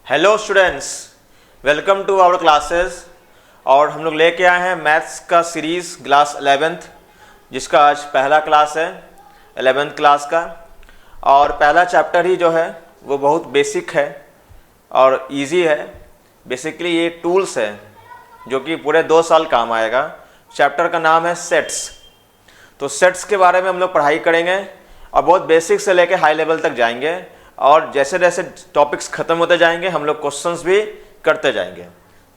Hello students, welcome to our classes. और हम लोग लेके आए हैं मैथ्स का सीरीज़ क्लास 11th, जिसका आज पहला क्लास है 11th क्लास का। और पहला चैप्टर ही जो है वो बहुत बेसिक है और इजी है। बेसिकली ये टूल्स है जो कि पूरे 2 साल काम आएगा। चैप्टर का नाम है सेट्स। तो सेट्स के बारे में हम लोग पढ़ाई करेंगे और बहुत बेसिक से लेके हाई लेवल तक जाएंगे। और जैसे जैसे टॉपिक्स खत्म होते जाएंगे हम लोग क्वेश्चंस भी करते जाएंगे।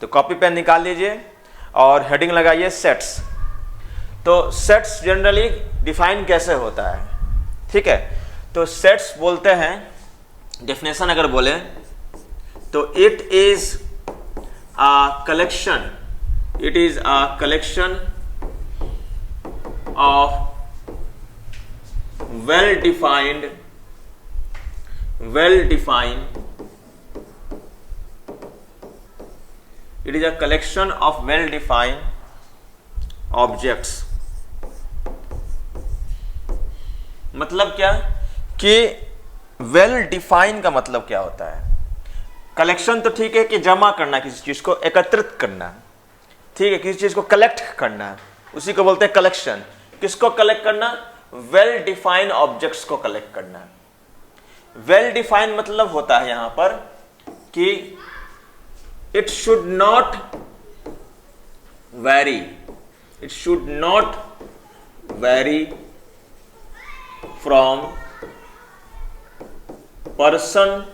तो कॉपी पेन निकाल लीजिए और हेडिंग लगाइए सेट्स। तो सेट्स जनरली डिफाइन कैसे होता है, ठीक है। तो सेट्स बोलते हैं, डेफिनेशन अगर बोले तो it is a collection, it is a collection of well defined it is a collection of well defined objects। मतलब क्या कि well defined का मतलब क्या होता है? कलेक्शन तो ठीक है कि जमा करना, किसी चीज को एकत्रित करना, ठीक है, किसी चीज को कलेक्ट करना, उसी को बोलते हैं कलेक्शन। किसको कलेक्ट करना? वेल डिफाइंड ऑब्जेक्ट्स को कलेक्ट करना। वेल डिफाइंड मतलब होता है यहां पर कि it should not vary, it should not vary from person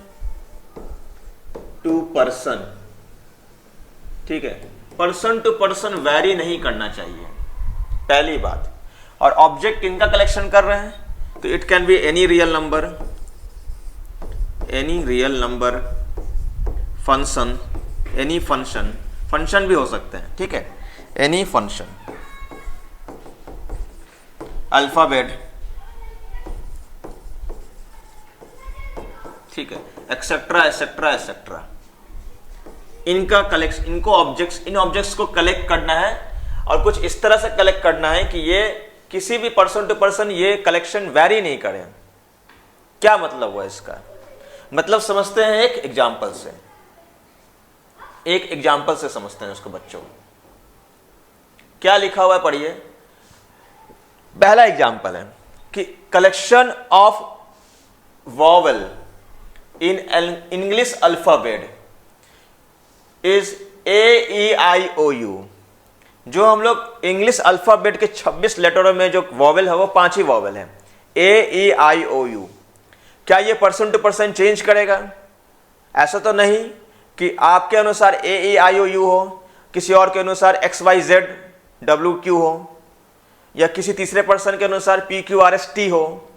to person, ठीक है। पर्सन टू पर्सन वेरी नहीं करना चाहिए, पहली बात। और ऑब्जेक्ट किनका कलेक्शन कर रहे हैं? तो it can be any real number, any real number, function, any function, function भी हो सकते हैं, ठीक है, एनी फंक्शन, अल्फाबेट, ठीक है, एक्सेट्रा एक्सेट्रा एक्सेट्रा। इनका कलेक्शन, इनको ऑब्जेक्ट्स, इन ऑब्जेक्ट्स को कलेक्ट करना है और कुछ इस तरह से कलेक्ट करना है कि ये किसी भी पर्सन टू पर्सन ये कलेक्शन वेरी नहीं करे। क्या मतलब हुआ इसका? मतलब समझते हैं एक एग्जाम्पल से, एक एग्जाम्पल से समझते हैं उसको बच्चों। क्या लिखा हुआ है पढ़िए। पहला एग्जाम्पल है कि collection of vowel in English alphabet is AEIOU। जो हम लोग इंग्लिश अल्फाबेट के 26 लेटरों में जो वॉवेल है वो 5 ही वॉवेल है, AEIOU। क्या ये पर्सन टू पर्सन चेंज करेगा? ऐसा तो नहीं कि आपके अनुसार AEIOU हो, किसी और के अनुसार XYZWQ हो, या किसी तीसरे पर्सन के अनुसार PQRST हो।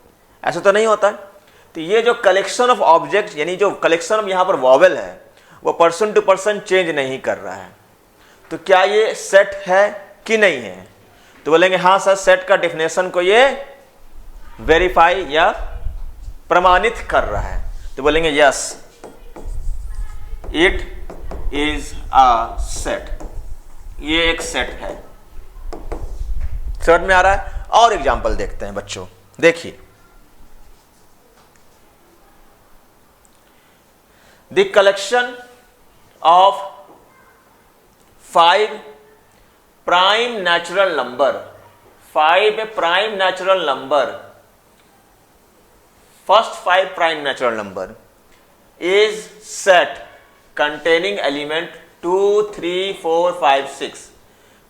ऐसा तो नहीं होता। तो ये जो कलेक्शन ऑफ ऑब्जेक्ट, यानी जो कलेक्शन ऑफ यहां पर वॉवेल है, वो पर्सन टू पर्सन चेंज नहीं कर रहा है। तो क्या ये सेट है कि नहीं है? तो बोलेंगे हाँ सर, सेट का डेफिनेशन को ये वेरीफाई या प्रमाणित कर रहा है। तो बोलेंगे yes, it is a set, ये एक सेट है। समझ में आ रहा है? और एग्जांपल देखते हैं बच्चों, देखिए। The collection of 5 prime natural number, 5 prime natural number, first 5 prime natural number is set containing element 2 3 4 5 6।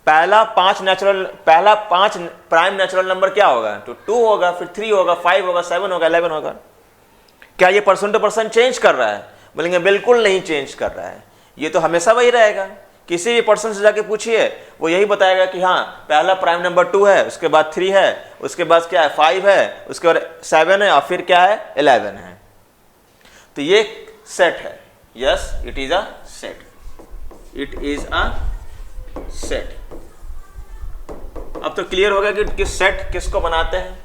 पहला 5 प्राइम नेचुरल नंबर क्या होगा? तो 2 होगा, फिर 3 होगा, 5 होगा, 7 होगा, 11 होगा। क्या ये पर्सन टू पर्सन चेंज कर रहा है? बोलेंगे बिल्कुल नहीं चेंज कर रहा है, ये तो हमेशा वही रहेगा। किसी भी पर्सन से जाके पूछिए, वो यही बताएगा कि हाँ पहला प्राइम नंबर 2 है, उसके बाद 3 है, उसके बाद क्या है 5 है, उसके बाद 7 है और फिर क्या है 11 है। तो ये सेट है। Yes, it is a set, it is a set. अब तो क्लियर हो गया कि किस सेट किसको बनाते हैं,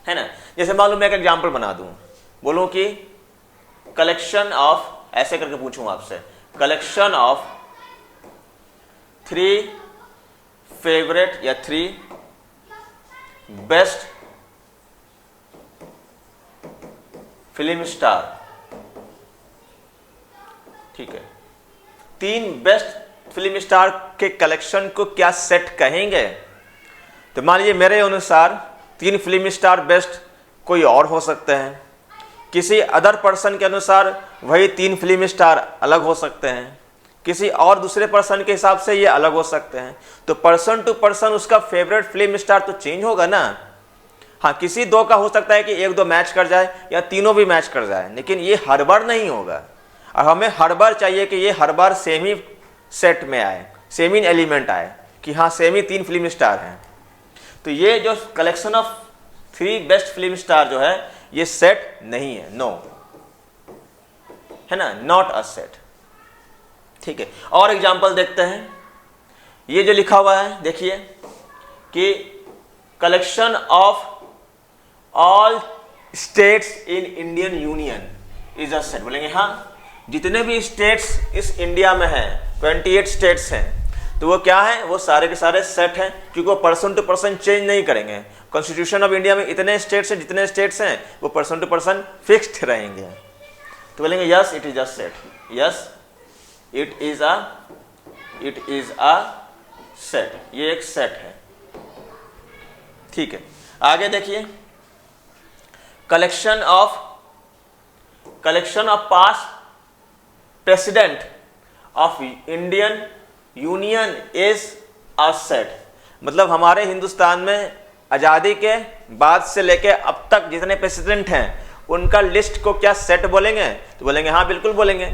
है ना। जैसे मान लो मैं एक एग्जांपल बना दूं, बोलूं कि कलेक्शन ऑफ, ऐसे करके पूछूं आपसे, कलेक्शन ऑफ 3 फेवरेट या 3 best film star 3 best film star के कलेक्शन को क्या सेट कहेंगे? तो मान लीजिए मेरे अनुसार 3 फिल्म स्टार बेस्ट कोई और हो सकते हैं, किसी अदर पर्सन के अनुसार वही 3 फिल्म स्टार अलग हो सकते हैं, किसी और दूसरे पर्सन के हिसाब से ये अलग हो सकते हैं। तो पर्सन टू पर्सन उसका फेवरेट फिल्म स्टार तो चेंज होगा ना। हाँ, किसी 2 का हो सकता है कि 1-2 मैच कर जाए या तीनों भी मैच कर जाए, लेकिन ये हर बार नहीं होगा। और हमें हर बार चाहिए कि ये हर बार सेम ही सेट में आए, सेम ही एलिमेंट आए कि हाँ सेम ही 3 फिल्म स्टार हैं। तो ये जो collection of 3 best film star जो है ये सेट नहीं है, नो, है ना, नॉट अ सेट। ठीक है, और एग्जांपल देखते हैं। ये जो लिखा हुआ है देखिए कि collection of all states in Indian union is a set. बोलेंगे हाँ, जितने भी स्टेट्स इस इंडिया में हैं, 28 स्टेट्स हैं, तो वो क्या है, वो सारे के सारे सेट हैं, क्योंकि वो पर्सन टू पर्सन चेंज नहीं करेंगे। कॉन्स्टिट्यूशन ऑफ इंडिया में इतने स्टेट्स हैं, जितने स्टेट्स हैं वो पर्सन टू पर्सन फिक्स्ड रहेंगे। तो बोलेंगे yes it is a set, yes it is a set, ये एक सेट है। ठीक है, आगे देखिए, collection of past president of Indian union is a set. मतलब हमारे हिंदुस्तान में आज़ादी के बाद से लेके अब तक जितने प्रेसिडेंट हैं उनका लिस्ट को क्या सेट बोलेंगे? तो बोलेंगे हाँ बिल्कुल बोलेंगे।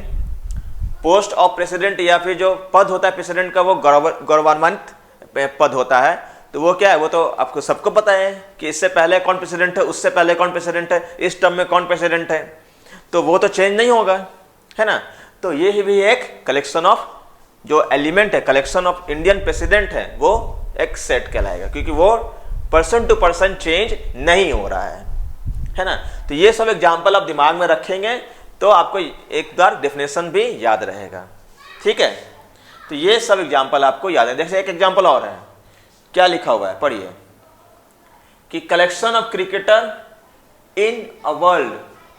पोस्ट ऑफ प्रेसिडेंट या फिर जो पद होता है प्रेसिडेंट का वो गौरवान्वित पद होता है, तो वो क्या है, वो तो आपको सबको पता है कि इससे पहले कौन प्रेसिडेंट है, उससे पहले कौन प्रेसिडेंट है, इस टर्म में कौन प्रेसिडेंट है, तो वो तो चेंज नहीं होगा, है ना। तो ये भी एक कलेक्शन ऑफ जो एलिमेंट है, कलेक्शन ऑफ इंडियन प्रेसिडेंट है, वो एक सेट कहलाएगा, क्योंकि वो पर्सन टू पर्सन चेंज नहीं हो रहा है ना। तो ये सब एग्जाम्पल आप दिमाग में रखेंगे तो आपको एक बार डेफिनेशन भी याद रहेगा। ठीक है, तो ये सब एग्जाम्पल आपको याद है। देखिए एक एग्जाम्पल और है, क्या लिखा हुआ है पढ़िए, कि collection of cricketer in a world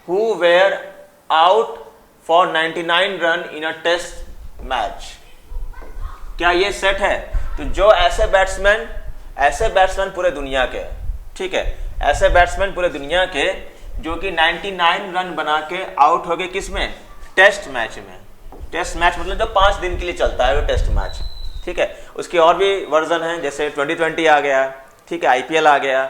who were out for 99 run in a test match. क्या ये सेट है? तो जो ऐसे बैट्समैन पूरे दुनिया के, ठीक है, ऐसे बैट्समैन पूरे दुनिया के जो कि 99 रन बना के आउट हो गए, किस में? टेस्ट मैच में। टेस्ट मैच मतलब जो 5 दिन के लिए चलता है वो टेस्ट मैच, ठीक है। उसके और भी वर्जन हैं, जैसे 2020 आ गया, ठीक है, IPL आ गया,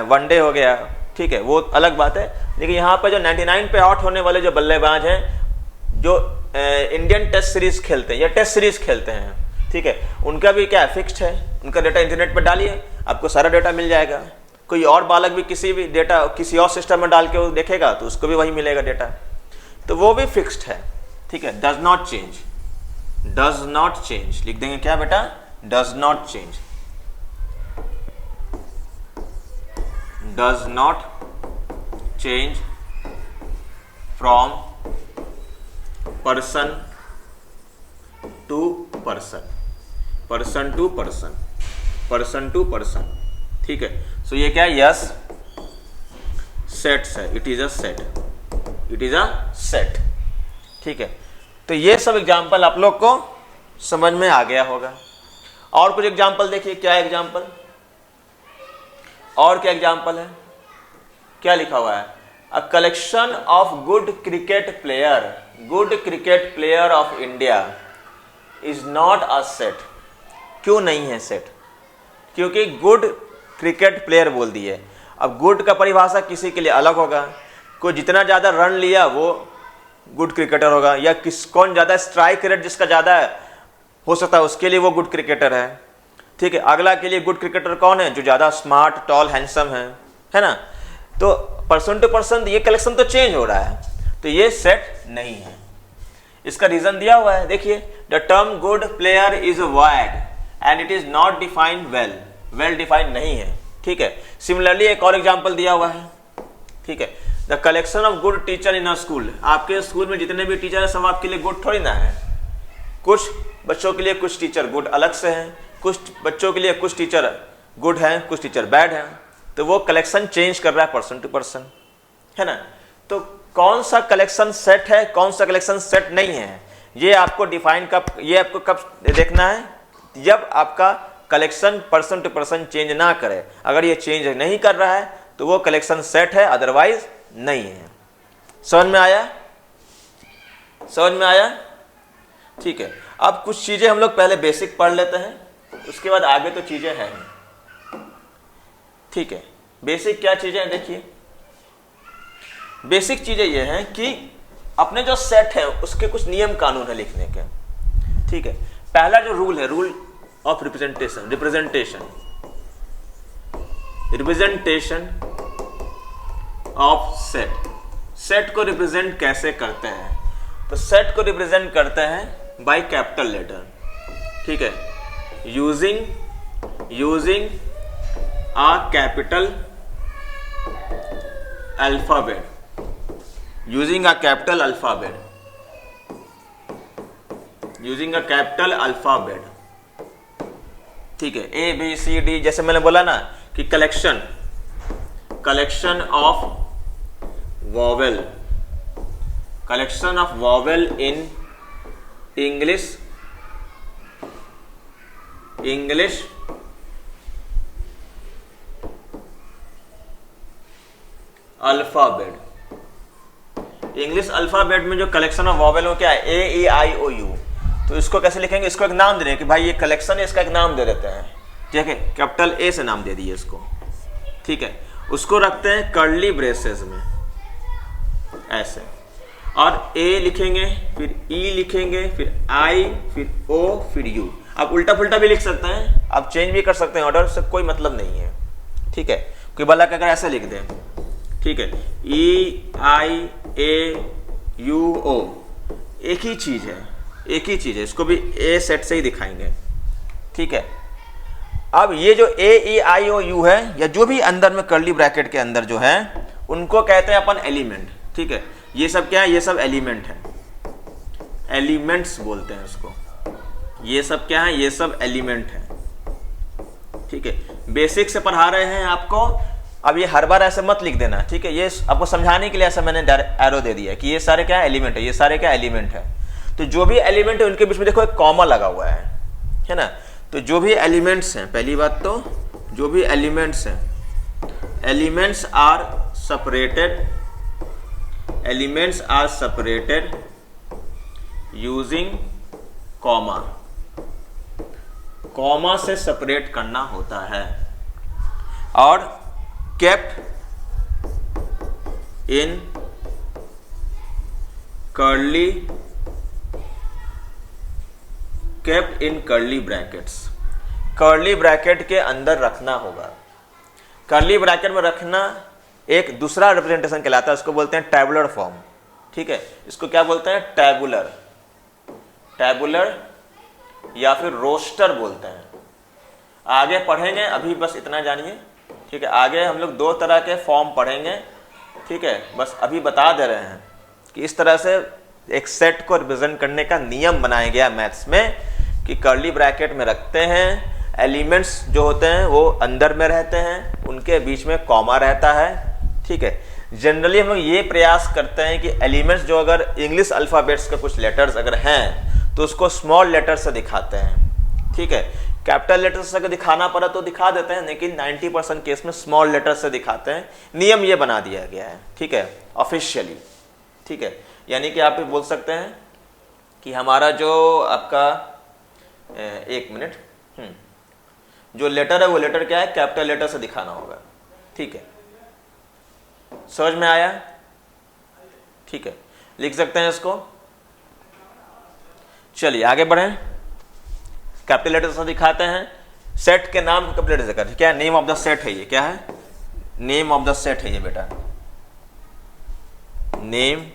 वनडे हो गया, ठीक है, वो अलग बात है। लेकिन यहाँ पर जो 99 पे आउट होने वाले जो बल्लेबाज हैं, जो इंडियन टेस्ट सीरीज खेलते हैं या टेस्ट सीरीज खेलते हैं, ठीक है, उनका भी क्या फिक्स्ड है, उनका डेटा इंटरनेट पर डालिए, आपको सारा डेटा मिल जाएगा। कोई और बालक भी किसी भी डेटा किसी और सिस्टम में डाल के वो देखेगा तो उसको भी वही मिलेगा डेटा, तो वो भी फिक्स्ड है, ठीक है। Does not change, does not change लिख देंगे, क्या बेटा? Does not change, does not change from person to person, person to person, person to person, ठीक है। सो ये क्या है? यस सेट्स है, it is a set, it is a set, ठीक है। तो ये सब एग्जाम्पल आप लोग को समझ में आ गया होगा। और कुछ एग्जाम्पल देखिए, क्या एग्जाम्पल, और क्या एग्जाम्पल है, क्या लिखा हुआ है? A collection of good cricket player of India is not a set. क्यों नहीं है सेट? क्योंकि गुड क्रिकेट प्लेयर बोल दिए। अब गुड का परिभाषा किसी के लिए अलग होगा, कोई जितना ज़्यादा रन लिया वो गुड क्रिकेटर होगा, या कौन ज़्यादा स्ट्राइक रेट जिसका ज़्यादा हो सकता है उसके लिए वो गुड क्रिकेटर है, ठीक है। अगला के लिए गुड क्रिकेटर कौन है? जो ज़्यादा स्मार्ट, टॉल, हैंडसम है ना। तो पर्सन टू पर्सन ये कलेक्शन तो चेंज हो रहा है, तो ये सेट नहीं है। इसका रीजन दिया हुआ है, देखिए, the term good player is vague and it is not defined well defined नहीं है, ठीक है। सिमिलरली एक और एग्जांपल दिया हुआ है, ठीक है, the collection of good teacher in a school. आपके स्कूल में जितने भी टीचर हैं सब आपके लिए गुड थोड़ी ना है। कुछ बच्चों के लिए कुछ टीचर गुड अलग से हैं, कुछ बच्चों के लिए कुछ टीचर गुड हैं, कुछ टीचर बैड हैं, तो वो कलेक्शन चेंज कर रहा है पर्सन टू पर्सन, है ना। तो कौन सा कलेक्शन सेट है, कौन सा कलेक्शन सेट नहीं है, ये आपको डिफाइन कब, ये आपको कब देखना है, जब आपका collection person to person change ना करे। अगर ये चेंज नहीं कर रहा है तो वो कलेक्शन सेट है, अदरवाइज नहीं है। समझ में आया? समझ में आया? ठीक है। अब कुछ चीजें हम लोग पहले बेसिक पढ़ लेते हैं, उसके बाद आगे तो चीजें हैं। ठीक है, बेसिक क्या चीजें हैं देखिए। बेसिक चीजें ये हैं कि अपने जो सेट है उसके कुछ नियम कानून है लिखने के। ठीक है, पहला जो रूल है, rule of representation. Representation of set. Set को रिप्रेजेंट कैसे करते हैं? तो सेट को रिप्रेजेंट करते हैं बाय कैपिटल लेटर। ठीक है, using a capital alphabet, using a capital alphabet, using a capital alphabet। ठीक है, A B C D, जैसे मैंने बोला ना कि collection of vowel in English alphabet. English alphabet में जो कलेक्शन ऑफ वॉवेल हो क्या है, ए ई आई ओ यू। तो इसको कैसे लिखेंगे? इसको एक नाम दे रहे हैं कि भाई ये कलेक्शन है, इसका एक नाम दे देते हैं। ठीक है, कैपिटल ए से नाम दे दिए इसको। ठीक है, उसको रखते हैं कर्ली ब्रेसेस में ऐसे, और ए लिखेंगे, फिर ई लिखेंगे, फिर आई, फिर ओ, फिर यू। आप उल्टा पुल्टा भी लिख सकते हैं, आप चेंज भी कर सकते हैं ऑर्डर से, कोई मतलब नहीं है। ठीक है, कोई भला अगर ऐसे लिख दें, ठीक है, ई आई ए यू ओ, एक ही चीज है, इसको भी ए सेट से ही दिखाएंगे। ठीक है, अब ये जो ए ई आई ओ यू है, या जो भी अंदर में कर्ली ब्रैकेट के अंदर जो है, उनको कहते हैं अपन एलिमेंट। ठीक है, ये सब क्या है? ये सब एलिमेंट है, एलिमेंट्स बोलते हैं उसको। ये सब क्या है? ये सब एलिमेंट है। ठीक है, बेसिक से पढ़ा रहे हैं आपको। अब ये हर बार ऐसे मत लिख देना। ठीक है, ये आपको समझाने के लिए ऐसा मैंने एरो दे दिया कि ये सारे क्या एलिमेंट है, ये सारे क्या एलिमेंट है। तो जो भी एलिमेंट है उनके बीच में देखो एक कॉमा लगा हुआ है ना। तो जो भी एलिमेंट्स हैं, पहली बात तो जो भी एलिमेंट्स हैं, elements are separated using comma. Comma से सेपरेट करना होता है, और kept in curly brackets। Curly bracket के अंदर रखना होगा। कर्ली ब्रैकेट में रखना एक दूसरा रिप्रेजेंटेशन कहलाता है, उसको बोलते हैं टैबुलर फॉर्म। ठीक है, इसको क्या बोलते हैं? टैबुलर या फिर रोस्टर बोलते हैं। आगे पढ़ेंगे, अभी बस इतना जानिए। ठीक है, आगे हम लोग दो तरह के फॉर्म पढ़ेंगे। ठीक है, बस अभी बता दे रहे हैं कि इस तरह से एक सेट को रिप्रेजेंट करने का नियम बनाया गया मैथ्स में कि कर्ली ब्रैकेट में रखते हैं, एलिमेंट्स जो होते हैं वो अंदर में रहते हैं, उनके बीच में कॉमा रहता है। ठीक है, जनरली हम लोग ये प्रयास करते हैं कि एलिमेंट्स जो अगर इंग्लिश अल्फ़ाबेट्स के कुछ लेटर्स अगर हैं तो उसको स्मॉल लेटर से दिखाते हैं। ठीक है, कैपिटल लेटर से अगर दिखाना पड़ा तो दिखा देते हैं, लेकिन 90% केस में स्मॉल लेटर से दिखाते हैं। नियम ये बना दिया गया है। ठीक है, ऑफिशियली। ठीक है, यानी कि आप बोल सकते हैं कि हमारा जो आपका एक मिनट जो लेटर है वो लेटर क्या है? कैपिटल लेटर से दिखाना होगा। ठीक है, समझ में आया? ठीक है, लिख सकते हैं इसको। चलिए आगे बढ़ें। कैपिटल लेटर से दिखाते हैं, सेट के नाम को कैपिटल लेटर से करते। क्या नेम ऑफ द सेट है? ये क्या है? नेम ऑफ द सेट है ये बेटा, नेम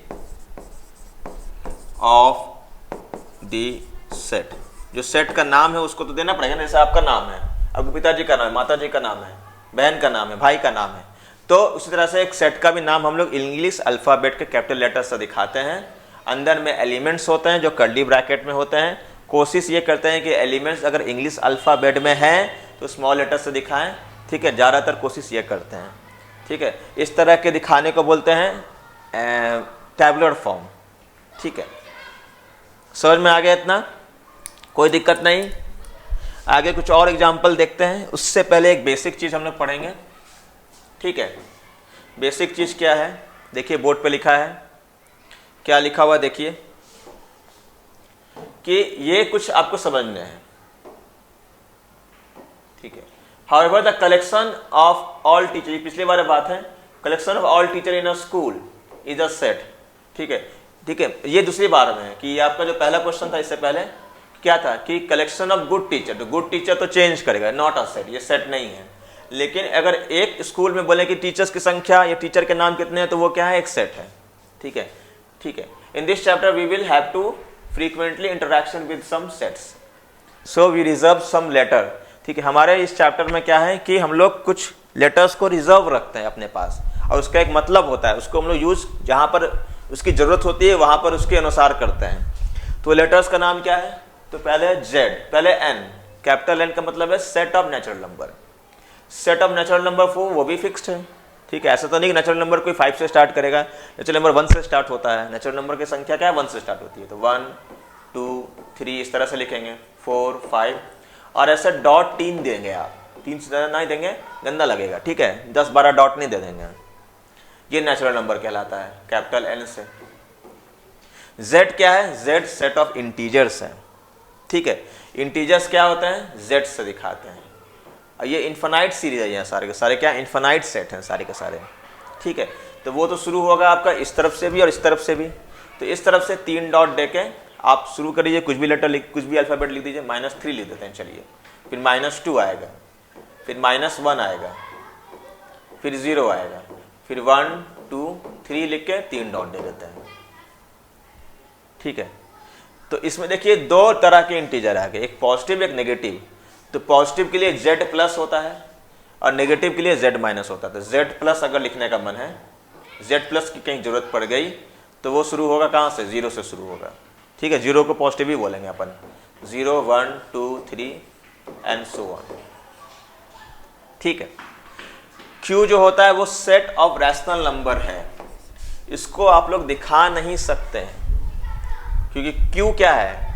ऑफ द सेट। जो सेट का नाम है उसको तो देना पड़ेगा ना, जैसे आपका नाम है, आपके पिताजी का नाम है, माता जी का नाम है, बहन का नाम है, भाई का नाम है, तो उसी तरह से एक सेट का भी नाम हम लोग इंग्लिश अल्फ़ाबेट के कैपिटल लेटर से दिखाते हैं। अंदर में एलिमेंट्स होते हैं जो कर्ली ब्रैकेट में होते हैं। कोशिश ये करते हैं कि एलिमेंट्स अगर इंग्लिश अल्फ़ाबेट में हैं तो स्मॉल लेटर से दिखाएं। ठीक है, ज़्यादातर कोशिश ये करते हैं। ठीक है, इस तरह के दिखाने को बोलते हैं टैबुलर फॉर्म। ठीक है, समझ में आ गया इतना? कोई दिक्कत नहीं। आगे कुछ और एग्जाम्पल देखते हैं, उससे पहले एक बेसिक चीज़ हम लोग पढ़ेंगे। ठीक है, बेसिक चीज़ क्या है? देखिए बोर्ड पे लिखा है, क्या लिखा हुआ देखिए कि ये कुछ आपको समझने हैं। ठीक है, however the collection of all teacher, ये पिछली बार बात है, collection of all teacher in a school is a set. ठीक है, ठीक है, ये दूसरी बार में है कि आपका जो पहला क्वेश्चन था इससे पहले क्या था कि कलेक्शन ऑफ गुड टीचर, तो गुड टीचर तो चेंज करेगा, नॉट अ सेट, ये सेट नहीं है। लेकिन अगर एक स्कूल में बोले कि टीचर्स की संख्या या टीचर के नाम कितने हैं, तो वो क्या है? एक सेट है। ठीक है, ठीक है। In this chapter we will have to frequently interaction with some sets, so we reserve some letter. ठीक है, हमारे इस चैप्टर में क्या है कि हम लोग कुछ लेटर्स को रिजर्व रखते हैं अपने पास, और उसका एक मतलब होता है, उसको हम लोग यूज जहाँ पर उसकी जरूरत होती है वहाँ पर उसके अनुसार करते हैं। तो लेटर्स का नाम क्या है? तो पहले जेड, पहले एन, कैपिटल एन का मतलब है set of natural number. Set of natural number वो भी फिक्स्ड है। ठीक है, ऐसा तो नहीं कि नेचुरल नंबर कोई 5 से स्टार्ट करेगा, नेचुरल नंबर 1 से स्टार्ट होता है। नेचुरल नंबर की संख्या क्या है? 1 से स्टार्ट होती है, तो 1 2 3 इस तरह से लिखेंगे, 4 5, और ऐसे डॉट 3 देंगे आप, 3 से ज़्यादा नहीं देंगे, गंदा लगेगा। ठीक है, 10 12 डॉट नहीं दे देंगे, ये नेचुरल नंबर कहलाता है कैपिटल एन से। जेड क्या है? जेड सेट ऑफ इंटीजर्स है। ठीक है, इंटीजर्स क्या होते हैं? जेड से दिखाते हैं। और ये इन्फिनाइट सीरीज है, ये सारे के सारे क्या इन्फिनाइट सेट हैं सारे के सारे। ठीक है, तो वो तो शुरू होगा आपका इस तरफ से भी और इस तरफ से भी। तो इस तरफ से 3 डॉट देके आप शुरू करिए, कुछ भी लेटर लिख, कुछ भी अल्फ़ाबेट लिख दीजिए। -3 लिख देते हैं, चलिए। फिर -2 आएगा, फिर -1 आएगा, फिर 0 आएगा, फिर 1 2 3 लिख के 3 डॉट दे देते हैं। ठीक है, तो इसमें देखिए 2 तरह के इंटीजर आ गए, एक पॉजिटिव एक नेगेटिव। तो पॉजिटिव के लिए जेड प्लस होता है और नेगेटिव के लिए जेड माइनस होता है। तो जेड प्लस अगर लिखने का मन है, जेड प्लस की कहीं जरूरत पड़ गई तो वो शुरू होगा कहाँ से? 0 से शुरू होगा। ठीक है, 0 को पॉजिटिव ही बोलेंगे अपन, 0 1 2 3 एंड सो ऑन। ठीक है, क्यू जो होता है वो सेट ऑफ रैशनल नंबर है। इसको आप लोग दिखा नहीं सकते हैं क्योंकि क्यू क्या है?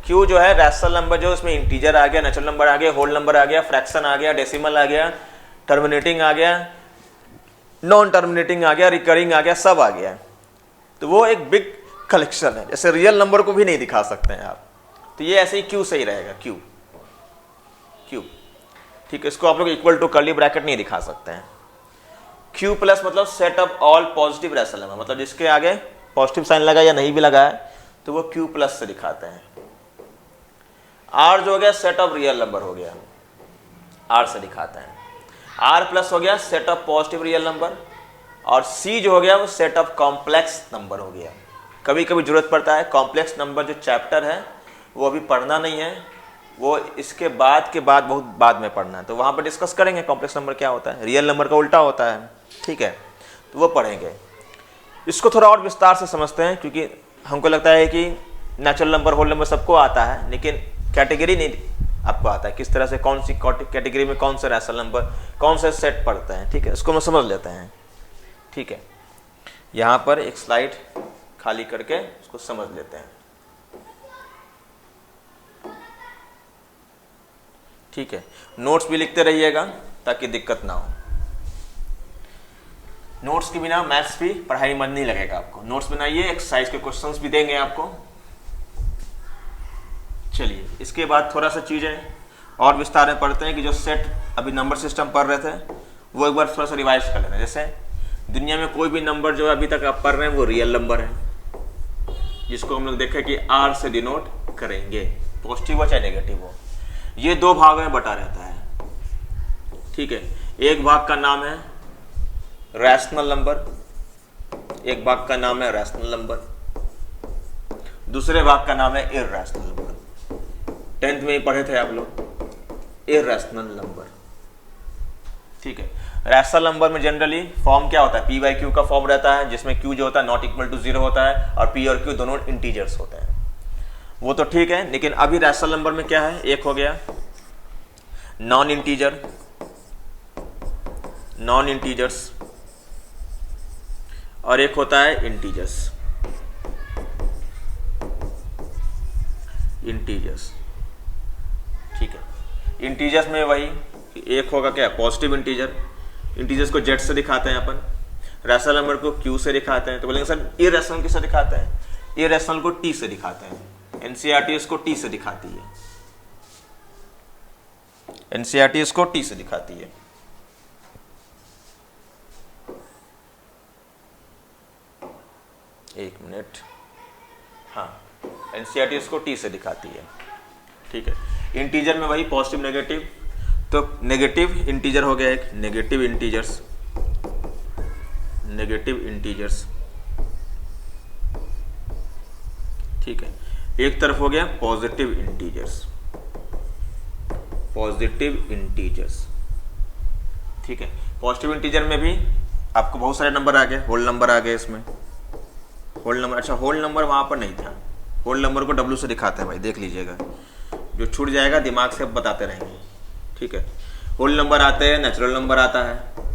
क्यू जो है रैशनल नंबर, जो उसमें इंटीजर आ गया, नेचुरल नंबर आ गया, होल नंबर आ गया, फ्रैक्शन आ गया, डेसिमल आ गया, टर्मिनेटिंग आ गया, नॉन टर्मिनेटिंग आ गया, रिकरिंग आ गया, सब आ गया। तो वो एक बिग कलेक्शन है, जैसे रियल नंबर को भी नहीं दिखा सकते हैं आप। तो ये ऐसे ही क्यू सही रहेगा, क्यू क्यू। ठीक है, इसको आप लोग इक्वल टू कर्ली ब्रैकेट नहीं दिखा सकते हैं। क्यू प्लस मतलब set of all positive rational number, मतलब जिसके आगे पॉजिटिव साइन लगा या नहीं भी लगा है तो वो क्यू प्लस से दिखाते हैं। आर जो हो गया सेट ऑफ रियल नंबर हो गया, आर से दिखाते हैं। आर प्लस हो गया set of positive real number, और सी जो हो गया वो सेट ऑफ कॉम्प्लेक्स नंबर हो गया। कभी कभी जरूरत पड़ता है, कॉम्प्लेक्स नंबर जो चैप्टर है वो अभी पढ़ना नहीं है, वो इसके बाद बहुत बाद में पढ़ना है, तो वहाँ पर डिस्कस करेंगे कॉम्प्लेक्स नंबर क्या होता है, रियल नंबर का उल्टा होता है। ठीक है, तो वो पढ़ेंगे। इसको थोड़ा और विस्तार से समझते हैं, क्योंकि हमको लगता है कि नेचुरल नंबर होल नंबर सबको आता है, लेकिन कैटेगरी नहीं आपको आता है, किस तरह से कौन सी कैटेगरी में कौन सा रैशनल नंबर कौन से सेट पढ़ते हैं। ठीक है, इसको हम समझ लेते हैं। ठीक है, यहाँ पर एक स्लाइड खाली करके उसको समझ लेते हैं। ठीक है, नोट्स भी लिखते रहिएगा ताकि दिक्कत ना हो। नोट्स के बिना मैथ्स भी पढ़ाई मन नहीं लगेगा आपको। नोट्स बनाइए, एक्सरसाइज के क्वेश्चंस भी देंगे आपको। चलिए, इसके बाद थोड़ा सा चीजें और विस्तार में पढ़ते हैं कि जो सेट अभी नंबर सिस्टम पढ़ रहे थे वो एक बार थोड़ा सा रिवाइज कर लेना। जैसे दुनिया में कोई भी नंबर जो अभी तक आप पढ़ रहे हैं वो रियल नंबर है, जिसको हम लोग देखें कि आर से डिनोट करेंगे, पॉजिटिव हो चाहे नेगेटिव हो। ये 2 भागों में बटा रहता है। ठीक है, एक भाग का नाम है रैशनल नंबर, एक भाग का नाम है रैशनल नंबर, दूसरे भाग का नाम है इररैशनल नंबर। 10th में ही पढ़े थे आप लोग इररैशनल नंबर। ठीक है, रैशनल नंबर में जनरली फॉर्म क्या होता है? p बाई क्यू का फॉर्म रहता है, जिसमें q जो होता है नॉट इक्वल टू 0 होता है और p और q दोनों इंटीजर्स होते हैं। वो तो ठीक है, लेकिन अभी रैशनल नंबर में क्या है? एक हो गया नॉन इंटीजर्स और एक होता है इंटीजर्स। इंटीजर्स। ठीक है, इंटीजर्स में वही एक होगा क्या, पॉजिटिव इंटीजर। इंटीजर्स को जेड से दिखाते हैं अपन, रैशनल नंबर को क्यू से दिखाते हैं। तो बोलेंगे सर इरेशनल किससे दिखाते हैं, इरेशनल को टी से दिखाते हैं। एनसीईआरटी इसको टी से दिखाती है, एनसीईआरटी इसको टी से दिखाती है। एक मिनट, हाँ, एनसीईआरटी इसको टी से दिखाती है। ठीक है, इंटीजर में वही पॉजिटिव नेगेटिव, तो नेगेटिव इंटीजर हो गया एक, नेगेटिव इंटीजर्स, नेगेटिव इंटीजर्स। ठीक है, एक तरफ हो गया पॉजिटिव इंटीजर्स, पॉजिटिव इंटीजर्स। ठीक है, पॉजिटिव इंटीजर में भी आपको बहुत सारे नंबर आ गए, होल नंबर आ गए इसमें, होल नंबर। अच्छा, होल नंबर वहां पर नहीं था, होल नंबर को डब्ल्यू से दिखाते हैं भाई, देख लीजिएगा, जो छूट जाएगा दिमाग से बताते रहेंगे। ठीक है, होल नंबर आते हैं, नेचुरल नंबर आता है,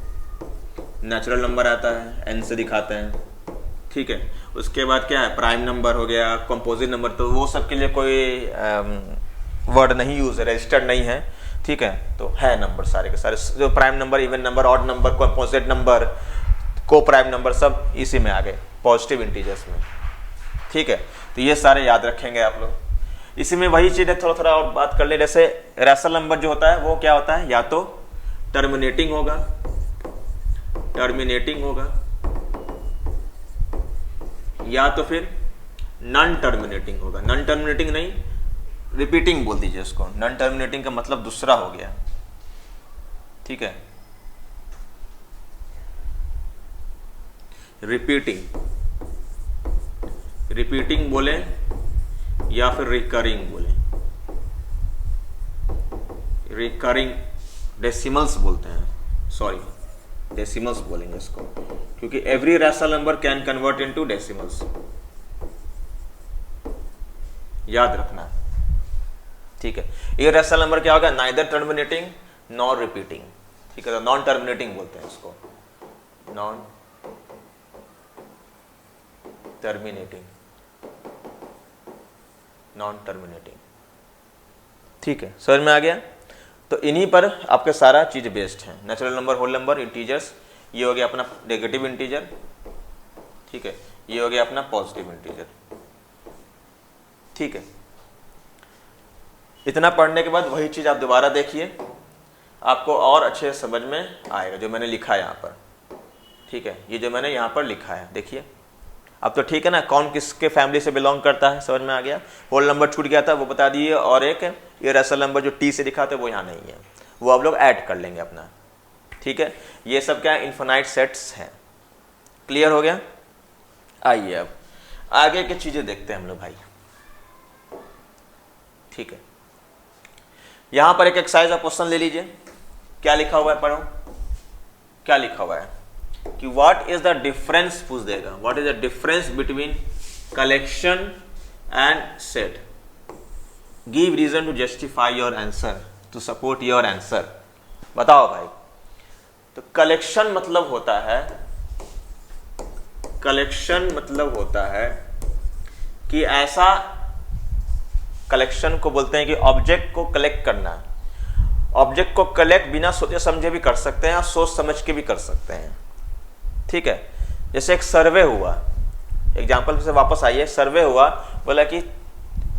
नेचुरल नंबर आता है, एन से दिखाते हैं। ठीक है, उसके बाद क्या है, प्राइम नंबर हो गया, कंपोजिट नंबर, तो वो सब के लिए कोई वर्ड नहीं यूज है, रजिस्टर्ड नहीं है। ठीक है, तो है नंबर सारे के सारे, जो prime number, even number, odd number, composite number, को प्राइम नंबर, सब इसी में आ गए, पॉजिटिव इंटीजर्स में। ठीक है, तो ये सारे याद रखेंगे आप लोग। इसी में वही चीज़ है, थोड़ा थोड़ा और बात कर ले। जैसे रैशनल नंबर जो होता है वो क्या होता है, या तो टर्मिनेटिंग होगा, टर्मिनेटिंग होगा, या तो फिर नॉन टर्मिनेटिंग होगा। नॉन टर्मिनेटिंग नहीं, रिपीटिंग बोल दीजिए उसको। नॉन टर्मिनेटिंग का मतलब दूसरा हो गया। ठीक है, रिपीटिंग, रिपीटिंग बोले या फिर रिकरिंग बोले, रिकरिंग डेसिमल्स बोलते हैं, सॉरी डेसिमल्स बोलेंगे इसको, क्योंकि every rational number can convert into decimals, याद रखना। ठीक है, ये रैशनल नंबर क्या होगा, नाइदर टर्मिनेटिंग नॉर रिपीटिंग। ठीक है, तो नॉन टर्मिनेटिंग बोलते हैं इसको, नॉन टर्मिनेटिंग, नॉन टर्मिनेटिंग। ठीक है, समझ में आ गया। तो इन्हीं पर आपके सारा चीज बेस्ड है, natural number, whole number, integers. ये हो गया अपना नेगेटिव इंटीजर। ठीक है, ये हो गया अपना पॉजिटिव इंटीजर। ठीक है, इतना पढ़ने के बाद वही चीज आप दोबारा देखिए, आपको और अच्छे समझ में आएगा जो मैंने लिखा है यहाँ पर। ठीक है, ये जो मैंने यहाँ पर लिखा है देखिए, अब तो ठीक है ना, कौन किसके फैमिली से बिलोंग करता है समझ में आ गया। होल नंबर छूट गया था वो बता दिए, और एक ये रैशनल नंबर जो टी से दिखाते वो यहाँ नहीं है, वो आप लोग ऐड कर लेंगे अपना। ठीक है, ये सब क्या इन्फिनाइट सेट्स हैं। क्लियर हो गया। आइए अब आगे की चीजें देखते हैं हम लोग भाई। ठीक है, यहां पर एक एक्सरसाइज का क्वेश्चन ले लीजिए। क्या लिखा हुआ है, पढ़ो क्या लिखा हुआ है कि व्हाट इज द डिफरेंस, पूछ देगा what is the difference between collection and set, give reason to justify your answer, to support your answer. बताओ भाई। तो कलेक्शन मतलब होता है, कलेक्शन मतलब होता है कि ऐसा, कलेक्शन को बोलते हैं कि ऑब्जेक्ट को कलेक्ट करना। ऑब्जेक्ट को कलेक्ट बिना सोचे समझे भी कर सकते हैं और सोच समझ के भी कर सकते हैं। ठीक है, जैसे एक सर्वे हुआ, एग्जाम्पल से वापस आइए, सर्वे हुआ, बोला कि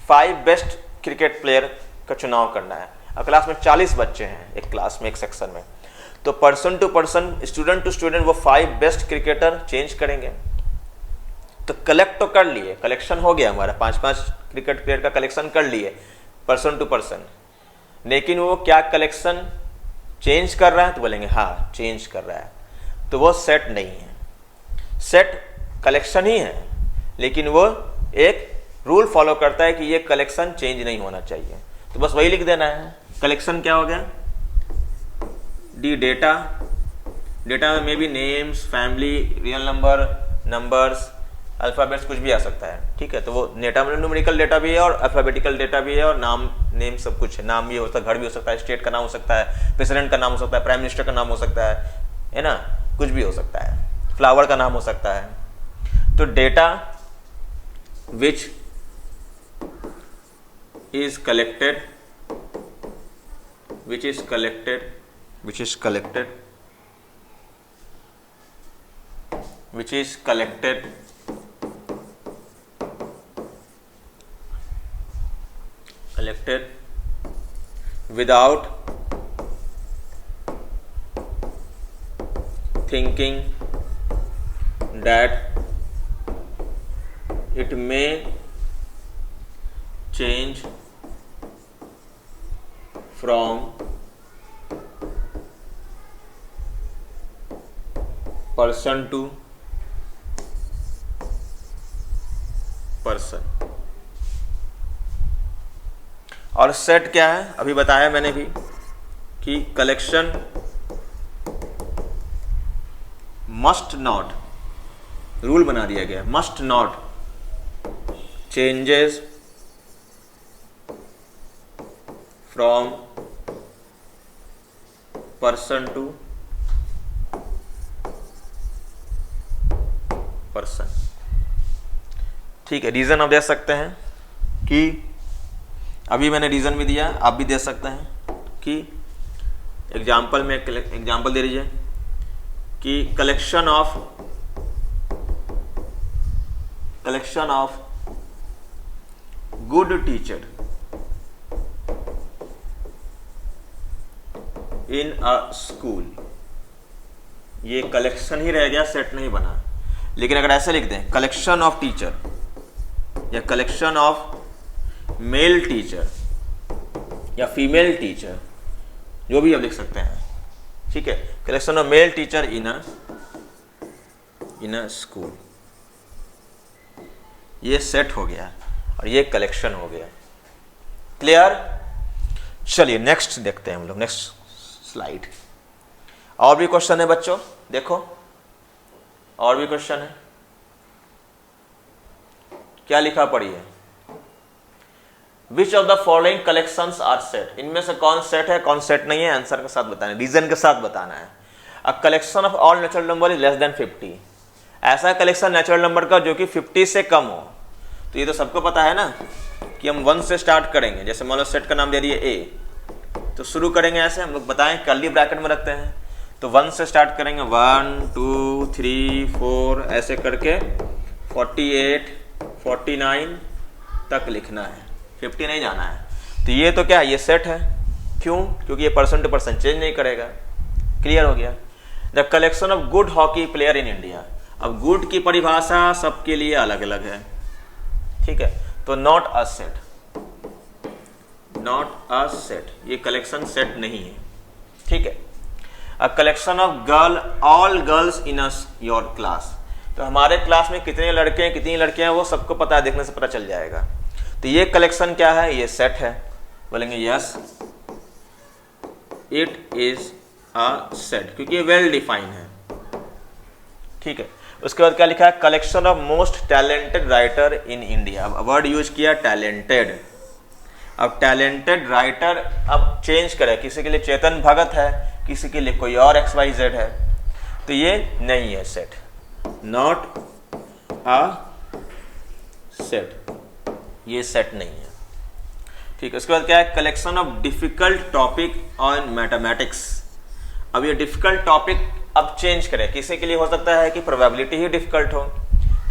5 बेस्ट क्रिकेट प्लेयर का चुनाव करना है। अब क्लास में 40 बच्चे हैं, एक क्लास में, एक सेक्शन में, तो person to person, student to student वो 5 बेस्ट क्रिकेटर चेंज करेंगे। तो कलेक्ट तो कर लिए, कलेक्शन हो गया हमारा, 5-5 क्रिकेट प्लेयर का कलेक्शन कर लिए पर्सन टू पर्सन, लेकिन वो क्या कलेक्शन चेंज कर रहा है, तो बोलेंगे हाँ चेंज कर रहा है, तो वो सेट नहीं है। सेट कलेक्शन ही है, लेकिन वो एक रूल फॉलो करता है कि ये कलेक्शन चेंज नहीं होना चाहिए। तो बस वही लिख देना है। कलेक्शन क्या हो गया, डी डेटा, डेटा में भी names, family, real number, numbers, alphabets, कुछ भी आ सकता है। ठीक है, तो वो डेटा में न्यूमेरिकल डेटा भी है और अल्फाबेटिकल डेटा भी है, और नाम, नेम सब कुछ है। नाम भी हो सकता है, घर भी हो सकता है, स्टेट का नाम हो सकता है, प्रेसिडेंट का नाम हो सकता है, प्राइम मिनिस्टर का नाम हो सकता है ना, कुछ भी हो सकता है, फ्लावर का नाम हो सकता है। तो data which is collected which is collected without thinking that it may change from person to person। और सेट क्या है, अभी बताया मैंने भी कि कलेक्शन मस्ट नॉट, रूल बना दिया गया, must not changes from person to person. ठीक है, रीजन आप दे सकते हैं कि अभी मैंने रीजन भी दिया, आप भी दे सकते हैं कि एग्जाम्पल में एग्जाम्पल दे दीजिए कि collection of good teacher in a school, ये कलेक्शन ही रह गया, सेट नहीं बना। लेकिन अगर ऐसे लिख दें कलेक्शन ऑफ टीचर या कलेक्शन ऑफ मेल टीचर या फीमेल टीचर, जो भी आप लिख सकते हैं, ठीक है, collection of male teacher in a school, ये सेट हो गया और ये कलेक्शन हो गया। क्लियर? चलिए नेक्स्ट देखते हैं हम लोग, नेक्स्ट स्लाइड। और भी क्वेश्चन है बच्चों, देखो और भी क्वेश्चन है, क्या लिखा पढ़िए। Which of the following collections are set, इनमें से कौन सेट है कौन सेट नहीं है, आंसर के साथ बताना है, रीजन के साथ बताना है। A collection of all natural number is less then 50, ऐसा कलेक्शन नेचुरल नंबर का जो कि 50 से कम हो। तो ये तो सबको पता है ना कि हम 1 से स्टार्ट करेंगे, जैसे मान लो सेट का नाम दे दिए ए, तो शुरू करेंगे ऐसे, हम लोग बताएं कर्ली ब्रैकेट में रखते हैं, तो 1 से स्टार्ट करेंगे, 1 2 3 4 ऐसे करके 48 49 तक लिखना है, 50 नहीं जाना है। तो ये तो क्या है, ये सेट है, क्यों? क्योंकि ये पर्सन टू पर्सन चेंज नहीं करेगा। क्लियर हो गया? The collection of good hockey player in India, अब गुड की परिभाषा सबके लिए अलग अलग है, ठीक है, तो नॉट अ सेट, ये कलेक्शन सेट नहीं है, ठीक है। A collection of all girls in your class, तो हमारे क्लास में कितने लड़के हैं कितनी लड़कियां हैं वो सबको पता है, देखने से पता चल जाएगा। तो ये कलेक्शन क्या है, ये सेट है, बोलेंगे yes it is a set, क्योंकि ये वेल डिफाइन है, ठीक है। उसके बाद क्या लिखा है, collection of most talented writer in India, अब वर्ड यूज किया टैलेंटेड। अब टैलेंटेड राइटर अब चेंज करें, किसी के लिए चेतन भगत है, किसी के लिए कोई और XYZ है, तो ये नहीं है सेट, नॉट अ सेट, ये सेट नहीं है, ठीक है। उसके बाद क्या है, collection of difficult topic on mathematics, अब ये डिफिकल्ट टॉपिक अब चेंज करें, किसी के लिए हो सकता है कि प्रोबेबिलिटी ही डिफिकल्ट हो,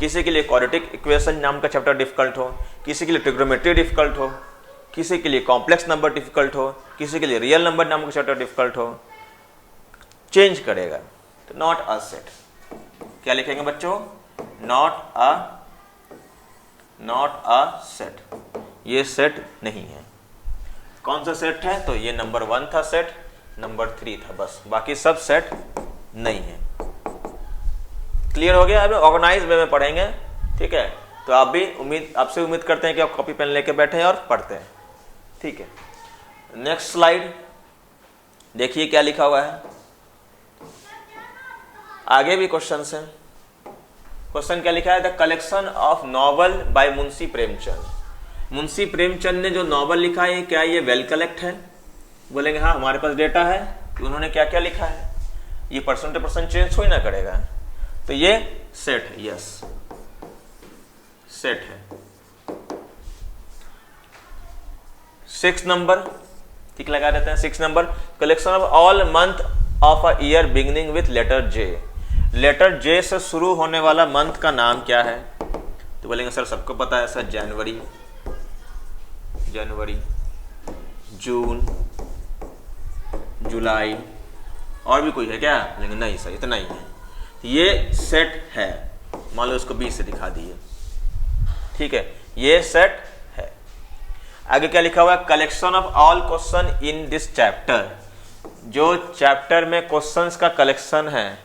किसी के लिए क्वाड्रेटिक इक्वेशन नाम का चैप्टर डिफिकल्ट हो, किसी के लिए ट्रिग्नोमेट्री डिफिकल्ट हो, किसी के लिए कॉम्प्लेक्स नंबर डिफिकल्ट हो, किसी के लिए रियल नंबर नाम का चैप्टर डिफिकल्ट हो, चेंज करेगा, तो नॉट अ सेट। क्या लिखेंगे बच्चों, नॉट अ सेट, ये सेट नहीं है। कौन सा सेट है, तो ये नंबर 1 था सेट, नंबर 3 था, बस, बाकी सब सेट नहीं है। क्लियर हो गया? अब ऑर्गेनाइज वे में पढ़ेंगे, ठीक है। तो आप भी आपसे उम्मीद करते हैं कि आप कॉपी पेन लेके बैठे हैं और पढ़ते हैं, ठीक है। नेक्स्ट स्लाइड देखिए क्या लिखा हुआ है, आगे भी क्वेश्चन है। क्वेश्चन क्या लिखा है, the collection of novel bye Munshi Premchand, Munshi Premchand ने जो नॉवल लिखा है क्या ये वेल कलेक्ट है, बोलेंगे हाँ हमारे पास डेटा है कि उन्होंने क्या क्या लिखा है, ये पर्सन टू पर्सन चेंज थोड़ी ना करेगा, तो ये सेट है, यस सेट है। 6 नंबर, ठीक लगा देते हैं। 6 number, collection of all month of a year beginning with letter J. Letter J से शुरू होने वाला मंथ का नाम क्या है? तो बोलेंगे सर सबको पता है सर, जनवरी, जून, जुलाई, और भी कोई है क्या? बोलेंगे नहीं सर इतना ही है। तो ये सेट है, मान लो इसको 20 से दिखा दिए, ठीक है, ये सेट है। आगे क्या लिखा हुआ है? Collection of all question in this chapter. जो चैप्टर में क्वेश्चंस का कलेक्शन है,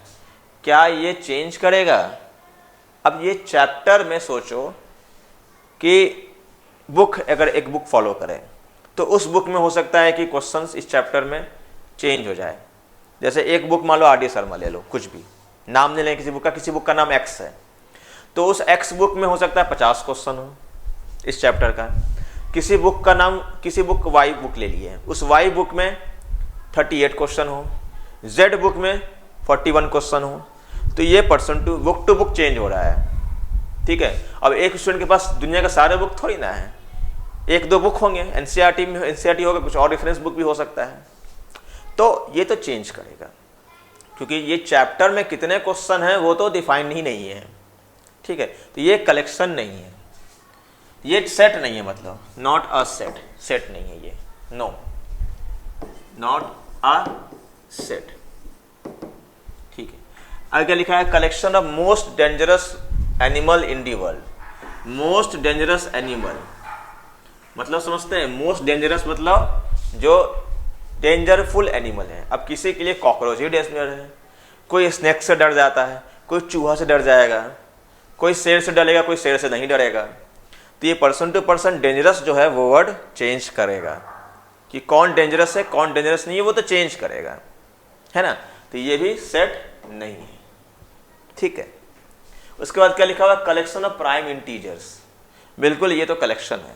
क्या ये चेंज करेगा? अब ये चैप्टर में सोचो कि बुक, अगर एक बुक फॉलो करें तो उस बुक में हो सकता है कि क्वेश्चंस इस चैप्टर में चेंज हो जाए। जैसे एक बुक मान लो आर डी शर्मा ले लो, कुछ भी नाम नहीं लें किसी बुक का, किसी बुक का नाम एक्स है, तो उस एक्स बुक में हो सकता है 50 क्वेश्चन हो इस चैप्टर का। किसी बुक का नाम, किसी बुक वाई बुक ले लिए, उस वाई बुक में 38 क्वेश्चन हो, जेड बुक में 41 क्वेश्चन हो। तो ये पर्सन टू बुक चेंज हो रहा है, ठीक है। अब एक स्टूडेंट के पास दुनिया का सारे बुक थोड़ी ना है, 1-2 बुक होंगे, एनसीईआरटी में एनसीईआरटी होगा, कुछ और रेफरेंस बुक भी हो सकता है। तो ये तो चेंज करेगा, क्योंकि ये चैप्टर में कितने क्वेश्चन हैं वो तो डिफाइन ही नहीं है, ठीक है। तो ये कलेक्शन नहीं है, ये सेट नहीं है, मतलब नॉट अ सेट, सेट नहीं है ये, नो, नॉट अ सेट, ठीक है। आगे लिखा है collection of most dangerous animal in the world. Most dangerous animal मतलब समझते हैं, मोस्ट डेंजरस मतलब जो डेंजरफुल एनिमल है। अब किसी के लिए कॉकरोच ही डेंजर है, कोई स्नेक से डर जाता है, कोई चूहा से डर जाएगा, कोई शेर से डरेगा, कोई शेर से नहीं डरेगा। तो ये पर्सन टू पर्सन डेंजरस जो है वो वर्ड चेंज करेगा, कि कौन डेंजरस है कौन डेंजरस नहीं है वो तो चेंज करेगा, है ना। तो ये भी सेट नहीं है, ठीक है। उसके बाद क्या लिखा हुआ? Collection of prime integers. बिल्कुल ये तो कलेक्शन है,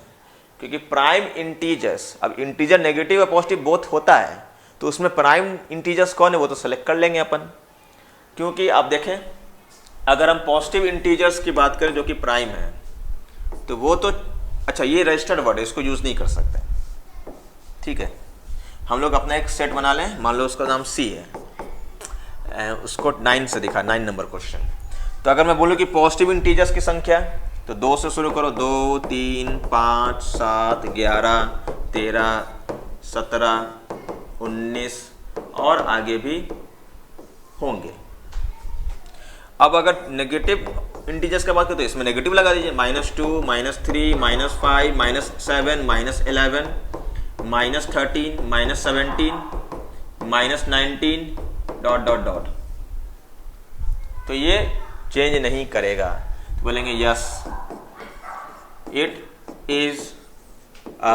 क्योंकि प्राइम इंटीजर्स, अब इंटीजर नेगेटिव और पॉजिटिव बोथ होता है, तो उसमें प्राइम इंटीजर्स कौन है वो तो सेलेक्ट कर लेंगे अपन। क्योंकि आप देखें, अगर हम पॉजिटिव इंटीजर्स की बात करें जो कि प्राइम है, तो वो तो अच्छा ये रजिस्टर्ड वर्ड है, इसको यूज नहीं कर सकते, ठीक है। हम लोग अपना एक सेट बना लें, मान लो उसका नाम सी है, उसको 9 से दिखा, 9 नंबर क्वेश्चन। तो अगर मैं बोलूँ कि पॉजिटिव इंटीजर्स की संख्या, तो 2 से शुरू करो, 2, 3, 5, 7, 11, 13, 17, 19 और आगे भी होंगे। अब अगर नेगेटिव इंटीजर्स की बात करें तो इसमें नेगेटिव लगा दीजिए, -2, -3, -5, -7, -11, -13, -17, -19 ... तो ये चेंज नहीं करेगा। तो बोलेंगे yes it is a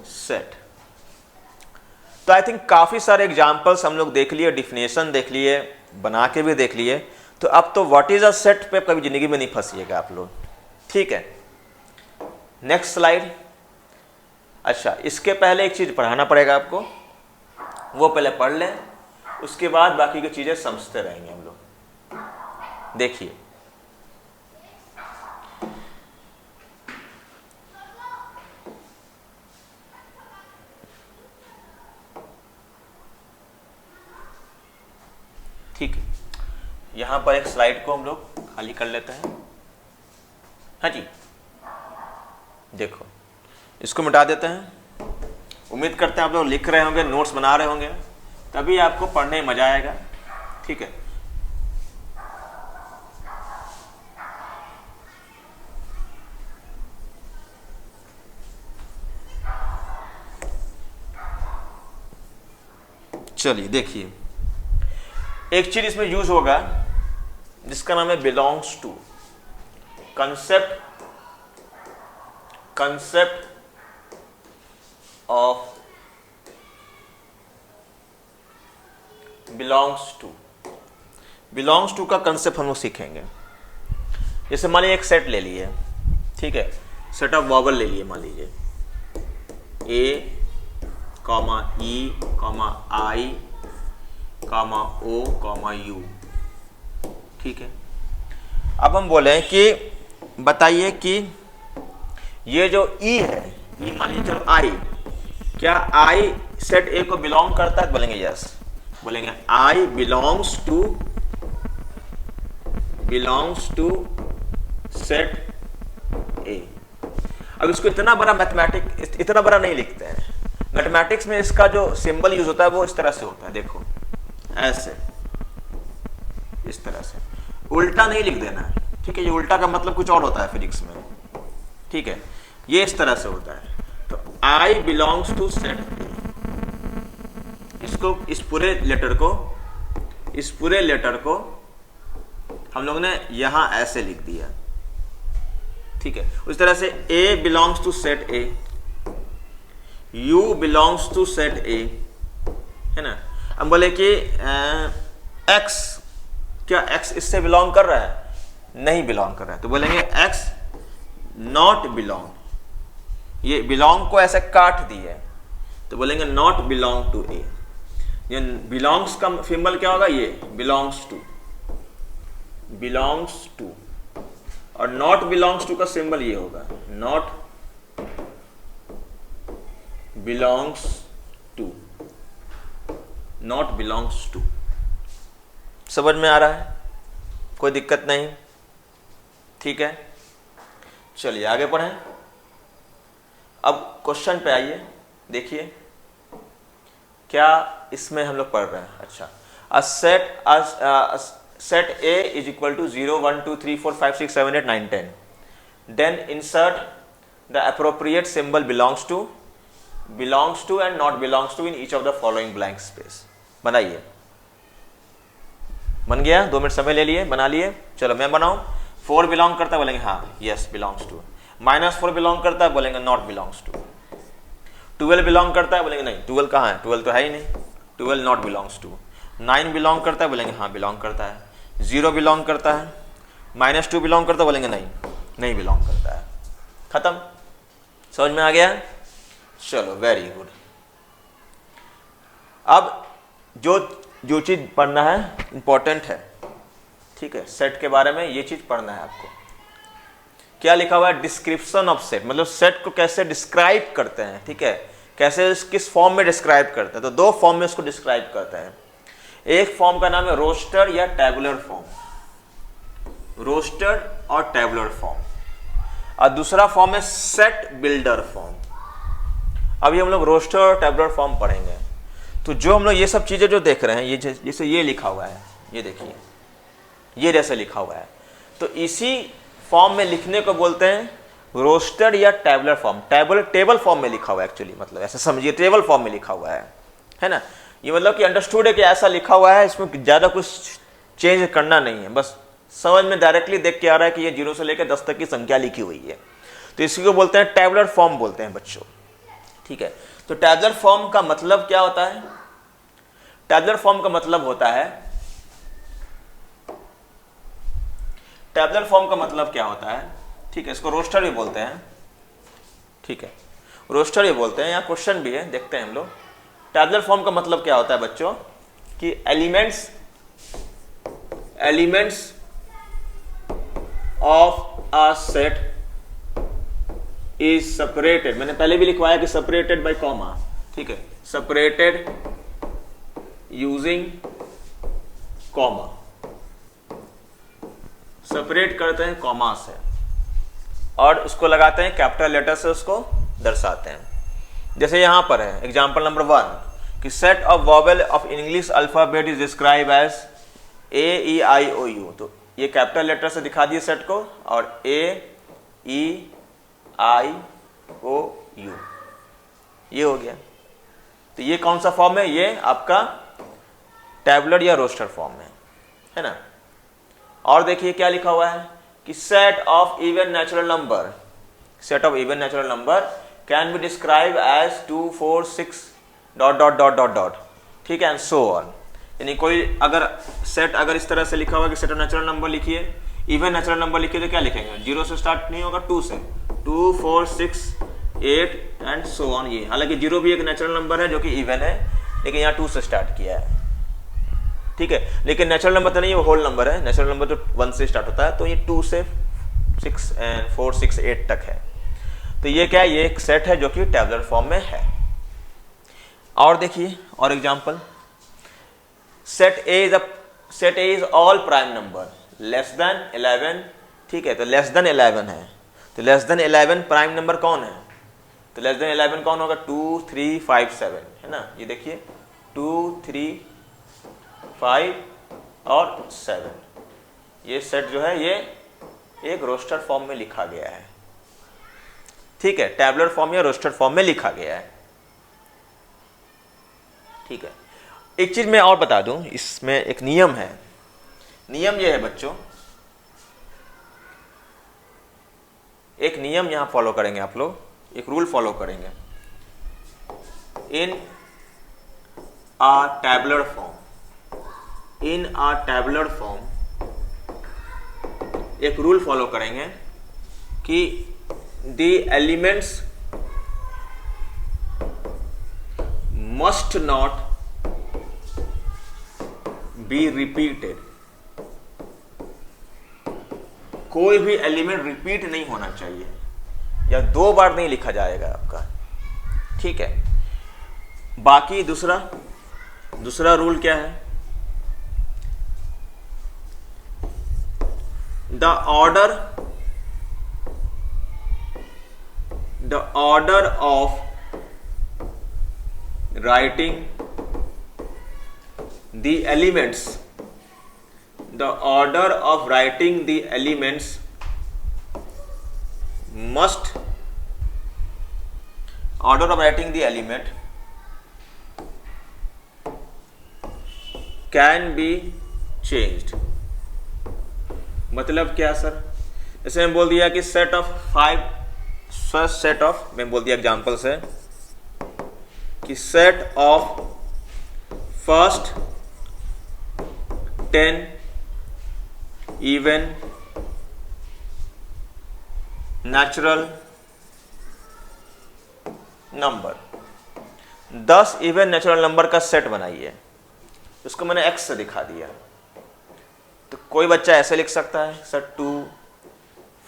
set. तो आई थिंक काफी सारे एग्जांपल्स हम लोग देख लिए, डिफिनेशन देख लिए, बना के भी देख लिए। तो अब तो व्हाट इज अ सेट पे कभी जिंदगी में नहीं फंसिएगा आप लोग, ठीक है। Next slide. अच्छा, इसके पहले एक चीज पढ़ाना पड़ेगा आपको, वो पहले पढ़ लें, उसके बाद बाकी की चीजें समझते रहेंगे हम लोग। देखिए, ठीक है, यहां पर एक स्लाइड को हम लोग खाली कर लेते हैं। हाँ जी, देखो इसको मिटा देते हैं। उम्मीद करते हैं आप लोग लिख रहे होंगे, नोट्स बना रहे होंगे, तभी आपको पढ़ने में मजा आएगा, ठीक है। चलिए देखिए, एक चीज इसमें यूज होगा जिसका नाम है belongs to. Concept of belongs to का कंसेप्ट हम लोग सीखेंगे। जैसे मान लीजिए एक सेट ले लिए, ठीक है, सेट ऑफ वॉवल ले लिए, मान लीजिए ए, ई, आई, ओ, यू, ठीक है। अब हम बोले कि बताइए कि ये जो ई है ये मान लीजिए चलो आई, क्या आई सेट ए को बिलोंग करता है? बोलेंगे यस, बोलेंगे आई बिलोंग्स टू सेट ए। अब इसको इतना बड़ा इतना बड़ा नहीं लिखते हैं। मैथमेटिक्स में इसका जो सिंबल यूज होता है वो इस तरह से होता है, देखो ऐसे, इस तरह से, उल्टा नहीं लिख देना है, ठीक है? ये उल्टा का मतलब कुछ और होता है फिजिक्स में, ठीक है? ये इस तरह से होता है। तो आई बिलोंग्स टू सेट ए, इसको इस पूरे लेटर को हम लोग ने यहां ऐसे लिख दिया, ठीक है? उस तरह से A belongs to set A, U belongs to set A, है ना? हम बोले कि एक्स, क्या एक्स इससे बिलोंग कर रहा है? नहीं बिलोंग कर रहा है, तो बोलेंगे एक्स नॉट बिलोंग, ये बिलोंग को ऐसे काट दिए तो बोलेंगे नॉट बिलोंग टू ए। ये बिलोंग्स का सिंबल क्या होगा? ये बिलोंग्स टू, और नॉट बिलोंग्स टू का सिंबल ये होगा, नॉट बिलोंग्स टू। समझ में आ रहा है? कोई दिक्कत नहीं, ठीक है? चलिए आगे पढ़ें। अब क्वेश्चन पे आइए, देखिए क्या इसमें हम लोग पढ़ रहे हैं। अच्छा, set A is equal to 0 1 2 3 4 5 6 7 8 9 10, then insert the appropriate symbol belongs to and not belongs to in each of the following blank space। बनाइए। बन गया? 2 मिनट समय ले लिए, बना लिए। चलो मैं बनाऊं। 4 बिलोंग करता है, बोलेंगे हाँ यस बिलोंग्स टू। -4 बिलोंग करता है, बोलेंगे नॉट बिलोंग्स टू। 12 बिलोंग करता है, बोलेंगे नहीं 12 कहाँ है, 12 तो है ही नहीं, 12 नॉट बिलोंग्स टू। 9 बिलोंग करता है, बोलेंगे हाँ बिलोंग करता है। 0 बिलोंग करता है, -2 बिलोंग करता है, बोलेंगे नहीं बिलोंग करता है। खत्म? समझ में आ गया? चलो वेरी गुड। अब जो चीज पढ़ना है इंपॉर्टेंट है, ठीक है? सेट के बारे में ये चीज पढ़ना है आपको। क्या लिखा हुआ है? डिस्क्रिप्शन ऑफ सेट, मतलब सेट को कैसे डिस्क्राइब करते हैं, ठीक है? कैसे किस फॉर्म में डिस्क्राइब करते हैं। तो 2 फॉर्म में इसको डिस्क्राइब करते हैं। एक फॉर्म का नाम है रोस्टर या टैबुलर फॉर्म, रोस्टर और टैबुलर फॉर्म, और दूसरा फॉर्म है सेट बिल्डर फॉर्म। अभी हम लोग रोस्टर और टैबुलर फॉर्म पढ़ेंगे। तो जो हम लोग ये सब चीजें जो देख रहे हैं, ये जैसे ये लिखा हुआ है, ये देखिए ये जैसे लिखा हुआ है, तो इसी फॉर्म में लिखने को बोलते हैं रोस्टर या टैबुलर फॉर्म। टेबल फॉर्म में लिखा हुआ है एक्चुअली, मतलब ऐसे समझिए टेबल फॉर्म में लिखा हुआ है ना? ये मतलब कि अंडरस्टूड है कि ऐसा लिखा हुआ है, इसमें ज़्यादा कुछ चेंज करना नहीं है, बस समझ में डायरेक्टली देख के आ रहा है कि ये 0 से लेकर 10 तक की संख्या लिखी हुई है। तो इसी को बोलते हैं टैबुलर फॉर्म बोलते हैं बच्चों, ठीक है? तो टैबुलर फॉर्म का मतलब क्या होता है? टैबुलर फॉर्म का मतलब होता है, टैबुलर फॉर्म का मतलब क्या होता है, ठीक है? इसको रोस्टर भी बोलते हैं, ठीक है? रोस्टर भी बोलते हैं, यहाँ क्वेश्चन भी है, देखते हैं हम लोग। टैबुलर फॉर्म का मतलब क्या होता है बच्चों कि elements of a set is separated, मैंने पहले भी लिखवाया कि सेपरेटेड बाय कॉमा, ठीक है? सेपरेटेड यूजिंग कॉमा, सेपरेट करते हैं कॉमा से और उसको लगाते हैं कैपिटल लेटर से, उसको दर्शाते हैं। जैसे यहां पर है एग्जांपल नंबर 1 कि set of vowel of English alphabet is describe as AEIOU। तो ये कैपिटल लेटर से दिखा दिए सेट को, और AEIOU ये हो गया। तो ये कौन सा फॉर्म है? ये आपका टैबुलर या रोस्टर फॉर्म है ना? और देखिए क्या लिखा हुआ है कि set of even natural number, set of even natural number can be describe as 2 4 6 ... ठीक है, एंड सो ऑन। यानी कोई अगर सेट अगर इस तरह से लिखा हुआ कि सेट ऑफ नेचुरल नंबर लिखिए, इवन नेचुरल नंबर लिखिए, तो क्या लिखेंगे? 0 से स्टार्ट नहीं होगा, 2 से, 2 4 6 8 एंड सो ऑन। ये हालांकि 0 भी एक नेचुरल नंबर है जो कि इवन है, लेकिन यहाँ 2 से स्टार्ट किया है, ठीक है? लेकिन नेचुरल नंबर तो नहीं, वो होल नंबर है। नेचुरल नंबर तो 1 से स्टार्ट होता है, तो ये 2 से 6 एंड 4 6 8 तक है। तो ये क्या है, ये एक सेट है जो कि टैबुलर फॉर्म में है। और देखिए और example, set A is all prime number less than 11, ठीक है, तो लेस देन 11 है, तो लेस देन 11 प्राइम नंबर कौन है, तो लेस देन 11 कौन होगा, 2 3 5 7 है ना, ये देखिए 2 3 5 और 7, ये सेट जो है ये एक रोस्टर फॉर्म में लिखा गया है, ठीक है, टैबुलर फॉर्म या रोस्टर फॉर्म में लिखा गया है, ठीक है। एक चीज मैं और बता दूं, इसमें एक नियम है, नियम ये है बच्चों, एक नियम यहां फॉलो करेंगे आप लोग, एक रूल फॉलो करेंगे, इन आ टैबुलर फॉर्म, एक रूल फॉलो करेंगे कि the elements must not be repeated, कोई भी एलिमेंट रिपीट नहीं होना चाहिए या 2 बार नहीं लिखा जाएगा आपका, ठीक है। बाकी दूसरा रूल क्या है, the order of writing the elements, the order of writing the elements must, order of writing the element can be changed। मतलब क्या सर, जैसे मैं बोल दिया कि set of 5, first set of, मैं बोल दिया एग्जांपल से कि set of first 10 even natural number, 10 even natural number का सेट बनाइए, उसको मैंने एक्स से दिखा दिया, तो कोई बच्चा ऐसे लिख सकता है सर 2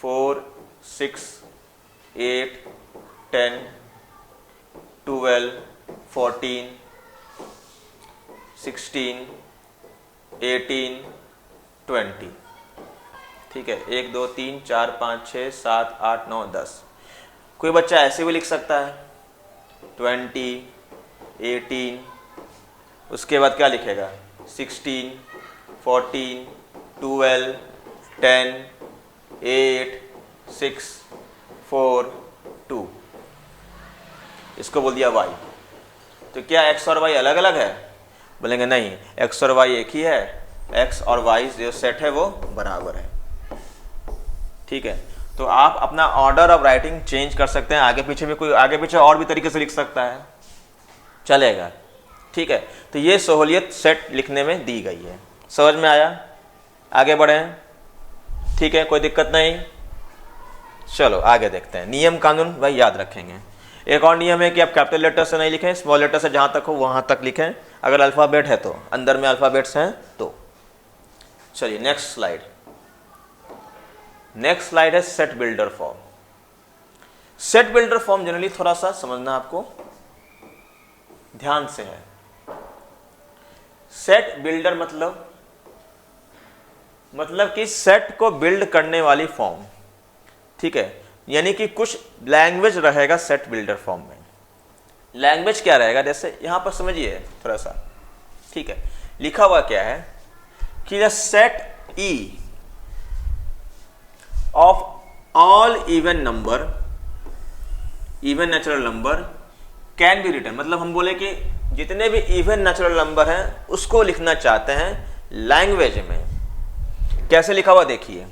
4 6 8 10 12 14 16 18 20, ठीक है, 1 2 3 4 5 6 7 8 9 10, कोई बच्चा ऐसे भी लिख सकता है 20 18, उसके बाद क्या लिखेगा 16 14 12 10 8 6 4 2, इसको बोल दिया y। तो क्या x और y अलग अलग है, बोलेंगे नहीं, x और y एक ही है, x और y जो सेट है वो बराबर है, ठीक है। तो आप अपना ऑर्डर ऑफ राइटिंग चेंज कर सकते हैं, आगे पीछे भी कोई आगे पीछे और भी तरीके से लिख सकता है, चलेगा, ठीक है। तो ये सहूलियत सेट लिखने में दी गई है, समझ में आया, आगे बढ़ें, ठीक है, कोई दिक्कत नहीं, चलो आगे देखते हैं। नियम कानून भाई याद रखेंगे। एक और नियम है कि आप कैपिटल लेटर से नहीं लिखें, स्मॉल लेटर से जहां तक हो वहां तक लिखें, अगर अल्फाबेट है तो, अंदर में अल्फाबेट्स हैं तो। चलिए नेक्स्ट स्लाइड है set builder form. Set builder form generally थोड़ा सा समझना आपको ध्यान से है। सेट बिल्डर मतलब कि सेट को बिल्ड करने वाली फॉर्म, ठीक है, यानी कि कुछ लैंग्वेज रहेगा सेट बिल्डर फॉर्म में। लैंग्वेज क्या रहेगा, जैसे यहां पर समझिए थोड़ा सा, ठीक है, लिखा हुआ क्या है कि the set E of all even natural number can be written, मतलब हम बोले कि जितने भी इवन नेचुरल नंबर हैं उसको लिखना चाहते हैं लैंग्वेज में। कैसे लिखा हुआ देखिए,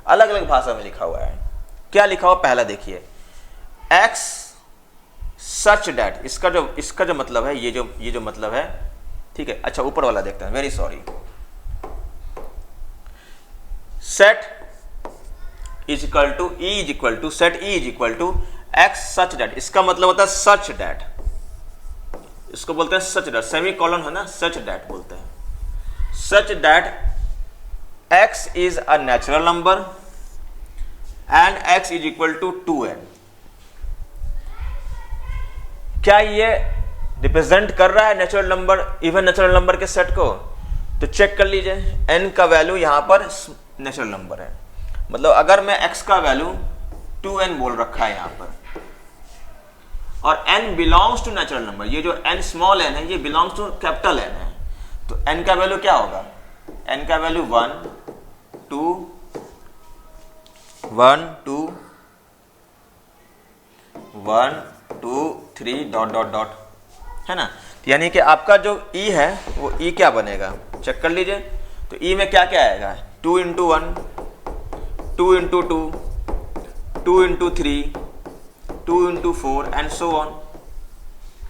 अलग अलग भाषा में लिखा हुआ है। क्या लिखा हुआ पहला देखिए, एक्स सच डैट, इसका जो मतलब है, ये जो मतलब है, ठीक है। अच्छा ऊपर वाला देखते हैं, very sorry, set is equal to E is equal to set E is equal to x such that, इसका मतलब होता है सच डैट, इसको बोलते हैं सच डैट, सेमी कॉलन है ना, सच डैट बोलते हैं। Such that x is a natural number and x is equal to 2n, क्या ये रिप्रेजेंट कर रहा है natural number, even natural number के सेट को? तो चेक कर लीजिए, n का वैल्यू यहाँ पर नेचुरल नंबर है, मतलब अगर मैं x का वैल्यू 2n बोल रखा है यहाँ पर, और n belongs to natural number, ये जो n स्मॉल n है ये बिलोंग्स टू कैपिटल n है, तो n का वैल्यू क्या होगा? n का वैल्यू 1 2 1 2 1 2 3 डॉट डॉट डॉट, है ना? यानी कि आपका जो e है वो e क्या बनेगा, चेक कर लीजिए। तो e में क्या क्या आएगा? 2 into 1 2 into 2 2 into 3 2 into 4 and so on.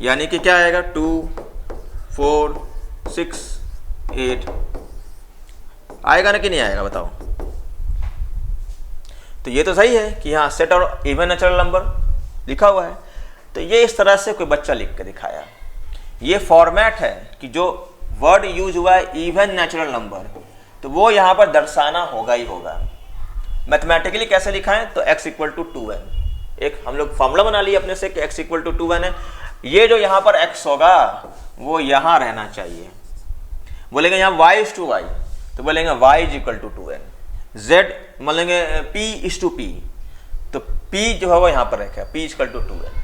यानी कि क्या आएगा? 2 4 6 8 आएगा ना कि नहीं आएगा बताओ? तो ये तो सही है कि यहाँ सेट और इवन नेचुरल नंबर लिखा हुआ है। तो ये इस तरह से कोई बच्चा लिख के दिखाया। ये फॉर्मेट है कि जो वर्ड यूज हुआ है इवन नेचुरल नंबर, तो वो यहाँ पर दर्शाना होगा ही होगा। मैथमेटिकली कैसे लिखा है? तो x इक्वल टू 2n, एक हम लोग फॉर्मूला बना लिए अपने से कि x इक्वल टू 2n है। ये जो यहाँ पर x होगा वो यहाँ रहना चाहिए। बोलेंगे यहाँ y इज टू y, तो बोलेंगे y is equal to 2n। z बोलेंगे p इज टू p, तो p जो है वो यहाँ पर रखा है, p इक्वल टू 2n।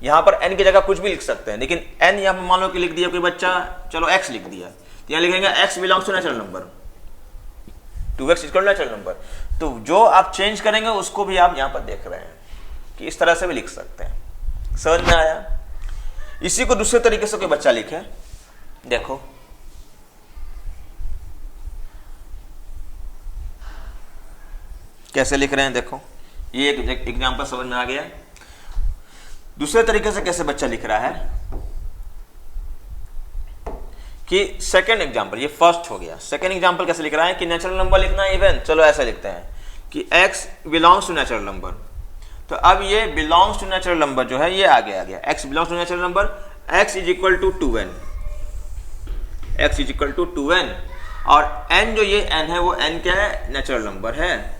यहाँ पर n की जगह कुछ भी लिख सकते हैं, लेकिन n यहाँ पर मान लो कि लिख दिया कोई बच्चा, चलो x लिख दिया, तो यहाँ लिखेंगे x belongs to natural number, 2x equal to natural number. तो जो आप चेंज करेंगे उसको भी आप यहाँ पर देख रहे हैं कि इस तरह से भी लिख सकते हैं। समझ में आया? इसी को दूसरे तरीके से कोई बच्चा लिखे, देखो कैसे लिख रहे हैं, देखो ये एक एग्जाम्पल समझ में आ गया। दूसरे तरीके से कैसे बच्चा लिख रहा है कि सेकंड एग्जांपल, ये फर्स्ट हो गया, सेकंड एग्जांपल कैसे लिख रहा है कि नेचुरल नंबर लिखना है इवन, चलो ऐसा लिखते हैं कि x belongs to natural number. तो अब ये बिलोंग्स टू नेचुरल नंबर जो है ये आगे आ गया, x belongs to natural number, x is equal to 2n, x is equal to 2n, और n जो ये n है वो n क्या है? नेचुरल नंबर है,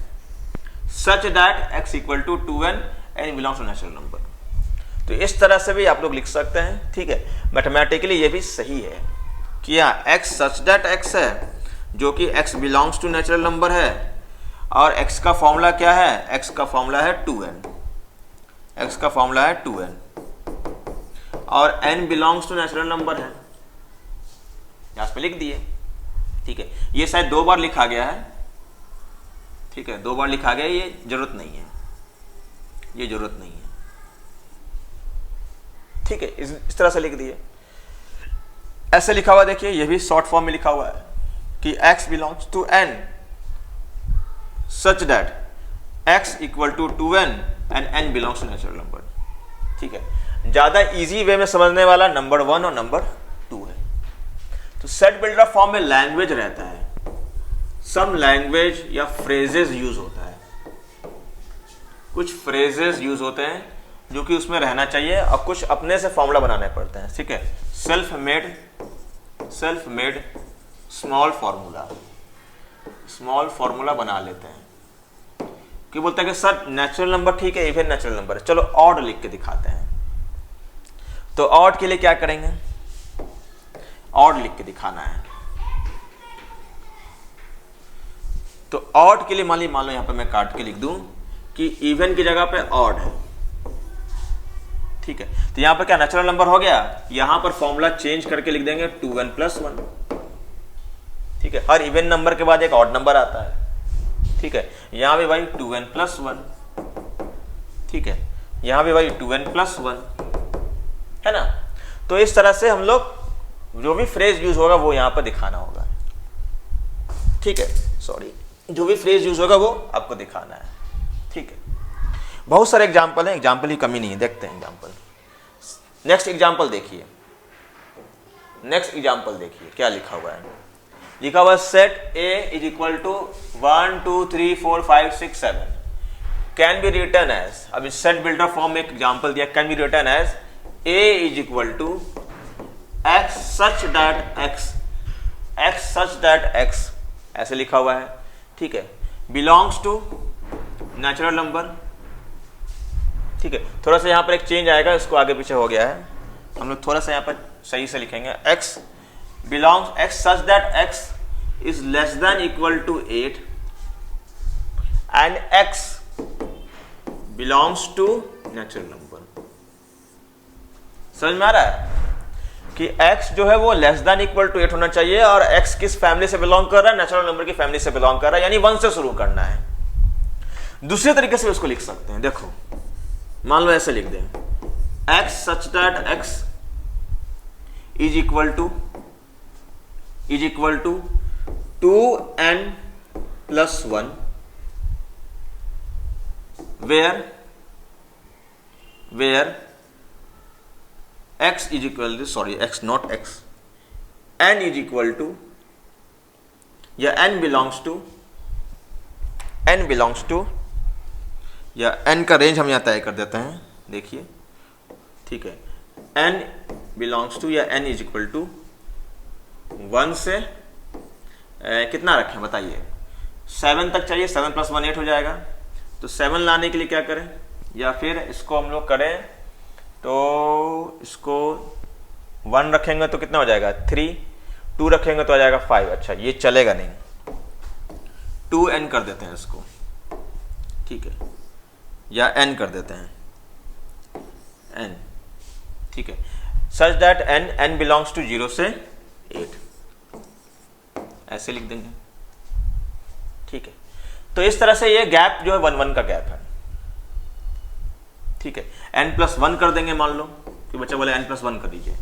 such that x equal to 2n n belongs to natural number. तो इस तरह से भी आप लोग लिख सकते हैं, ठीक है। मैथमेटिकली ये भी सही है कि यहाँ x सच दैट x है जो कि x belongs to natural number है, और x का फॉर्मूला क्या है? x का फॉर्मूला है 2n, x का फॉर्मूला है 2n, और n belongs to natural number है, यहाँ पे लिख दिए, ठीक है। ये शायद 2 बार लिखा गया है, ठीक है, 2 बार लिखा गया, ये जरूरत नहीं है, ये जरूरत नहीं है, ठीक है। इस तरह से लिख दिए। ऐसे लिखा हुआ देखिए, ये भी शॉर्ट फॉर्म में लिखा हुआ है कि x belongs to n such that x equal to 2n and n belongs to natural number, ठीक है। ज्यादा इजी वे में समझने वाला नंबर 1 और नंबर 2 है। तो सेट बिल्डर फॉर्म में लैंग्वेज रहता है, सम लैंग्वेज या फ्रेजेस यूज होता है, कुछ फ्रेजेस यूज होते हैं जो कि उसमें रहना चाहिए, और कुछ अपने से फॉर्मूला बनाने पड़ते हैं, ठीक है। सेल्फ मेड स्मॉल फार्मूला बना लेते हैं कि बोलते हैं कि सर नेचुरल नंबर ठीक है, इवन नेचुरल नंबर है, चलो ऑड लिख के दिखाते हैं। तो ऑड के लिए क्या करेंगे? ऑड लिख के दिखाना है। तो ऑड के लिए मान लो यहां पे मैं काट के लिख दूं कि इवन की जगह पे ऑड है, ठीक है। तो यहां पर क्या नेचुरल नंबर हो गया, यहां पर फॉर्मूला चेंज करके लिख देंगे 2n + 1, ठीक है। हर इवन नंबर के बाद एक ऑड नंबर आता है, ठीक है। यहां भी भाई 2n + 1, ठीक है। यहां भी भाई 2n + 1, है ना। तो इस तरह से हम लोग जो भी फ्रेज यूज होगा वो यहां पर दिखाना होगा, ठीक है। सॉरी, जो भी फ्रेज यूज होगा वो आपको दिखाना है, ठीक है। बहुत सारे एग्जाम्पल हैं, एग्जाम्पल की कमी नहीं है, देखते हैं एग्जाम्पल। नेक्स्ट एग्जाम्पल देखिए, नेक्स्ट एग्जाम्पल देखिए क्या लिखा हुआ है। लिखा हुआ set A is equal to 1 2 3 4 5 6 7 can be return as, अब इस सेट बिल्डर फॉर्म में एक एग्जाम्पल दिया, can be return as A is equal to x such that x, ऐसे लिखा हुआ है, ठीक है। बिलोंग्स टू नेचुरल नंबर, ठीक है, थोड़ा सा यहाँ पर एक चेंज आएगा, इसको आगे पीछे हो गया है, हम लोग थोड़ा सा यहाँ पर सही से लिखेंगे। x belongs x such that x is less than equal to 8 and x belongs to natural number. समझ में आ रहा है कि x जो है वो लेस देन इक्वल टू 8 होना चाहिए, और x किस फैमिली से बिलोंग कर रहा है, नेचुरल नंबर की फैमिली से बिलोंग कर रहा है, यानी 1 से शुरू करना है। दूसरे तरीके से उसको लिख सकते हैं, देखो मान लो ऐसे लिख दें, x such that x is equal to 2n plus 1 where x is equal to, sorry x not x, n is equal to, या n belongs to, या n का रेंज हम यहाँ तय कर देते हैं, देखिए ठीक है, n बिलोंग्स टू या n इज इक्वल टू 1 से कितना रखें बताइए, 7 तक चाहिए, 7 + 1 8 हो जाएगा। तो 7 लाने के लिए क्या करें, या फिर इसको हम लोग करें तो इसको 1 रखेंगे तो कितना हो जाएगा 3, 2 रखेंगे तो आ जाएगा 5। अच्छा ये चलेगा नहीं, 2n कर देते हैं इसको, ठीक है, या n कर देते हैं, n, ठीक है, such that n belongs to 0 से 8, ऐसे लिख देंगे, ठीक है। तो इस तरह से ये गैप जो है 1 1 का गैप है, ठीक है। n + 1 कर देंगे, मान लो कि बच्चा बोले n + 1 कर दीजिए,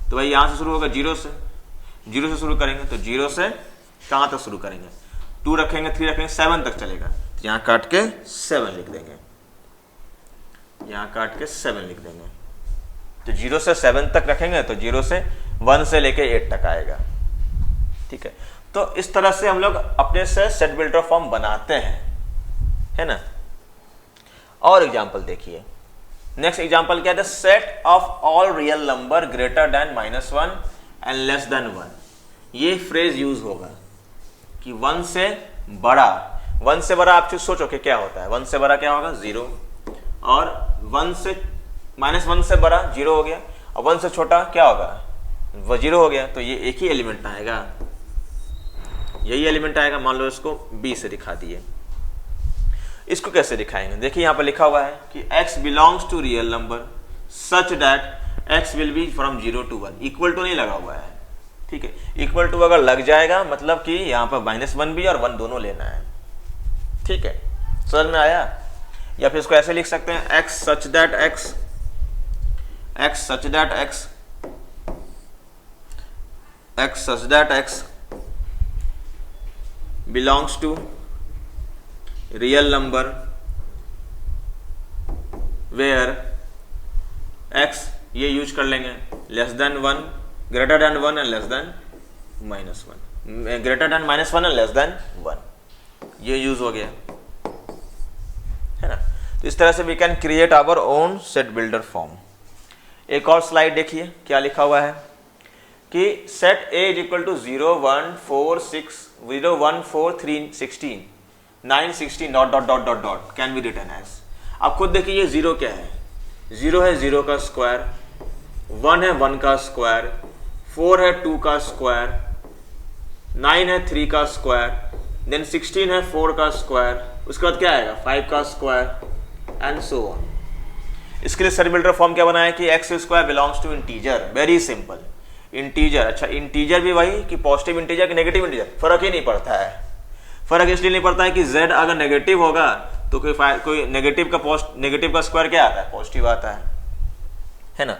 तो भाई यहां से शुरू होगा 0 से शुरू करेंगे, तो 0 से कहां तक शुरू करेंगे, 2 रखेंगे, 3 रखेंगे, 7 तक चलेगा, तो यहां काट के 7 लिख देंगे, यहां काट के 7 लिख देंगे। तो 0 से 7 तक रखेंगे तो 0 से 1 से लेके 8 तक आएगा, ठीक है। तो इस तरह से हम लोग अपने से सेट बिल्डर फॉर्म बनाते हैं, है ना। और एग्जांपल देखिए, नेक्स्ट एग्जांपल क्या है, the set of all real number greater than -1 and less than 1। ये फ्रेज यूज होगा कि 1 से बड़ा, 1 से बड़ा आप सोचो कि क्या होता है, 1 से बड़ा क्या होगा 0, और 1 से -1 से बड़ा 0 हो गया, और 1 से छोटा क्या होगा वो 0 हो गया। तो ये एक ही एलिमेंट आएगा, यही एलिमेंट आएगा। मान लो इसको b से दिखा दिए, इसको कैसे दिखाएंगे, देखिए यहां पर लिखा हुआ है कि x belongs to real number such that x will be from 0 to 1। Equal to नहीं लगा हुआ है, ठीक है। इक्वल टू अगर लग जाएगा मतलब कि यहां पर -1 भी और 1 दोनों लेना है, ठीक है, समझ में आया। या फिर इसको ऐसे लिख सकते हैं, x such that x belongs to real number where x ये यूज कर लेंगे less than 1, greater than 1 and less than -1, greater than -1 and less than 1, ये यूज हो गया, है ना। तो इस तरह से we can create our own set builder form. एक और स्लाइड देखिए क्या लिखा हुआ है कि set A is equal to 0 1 4 6 0 1 4 3 16 9 16 dot dot dot dot dot can be written as. अब खुद देखिए ये 0 क्या है, 0 है 0 का स्क्वायर, 1 है 1 का स्क्वायर, 4 है 2 का स्क्वायर, 9 है 3 का स्क्वायर, देन 16 है 4 का स्क्वायर, उसके बाद क्या आएगा 5 का स्क्वायर एंड सो ऑन। इसके लिए सेट बिल्डर फॉर्म क्या बनाया कि x square belongs to integer, very simple, integer. अच्छा इंटीजर भी वही कि पॉजिटिव इंटीजर कि नेगेटिव इंटीजर, फर्क ही नहीं पड़ता है। फर्क इसलिए नहीं पड़ता है कि z अगर नेगेटिव होगा तो कोई नेगेटिव का स्क्वायर क्या आता है, पॉजिटिव आता है ना।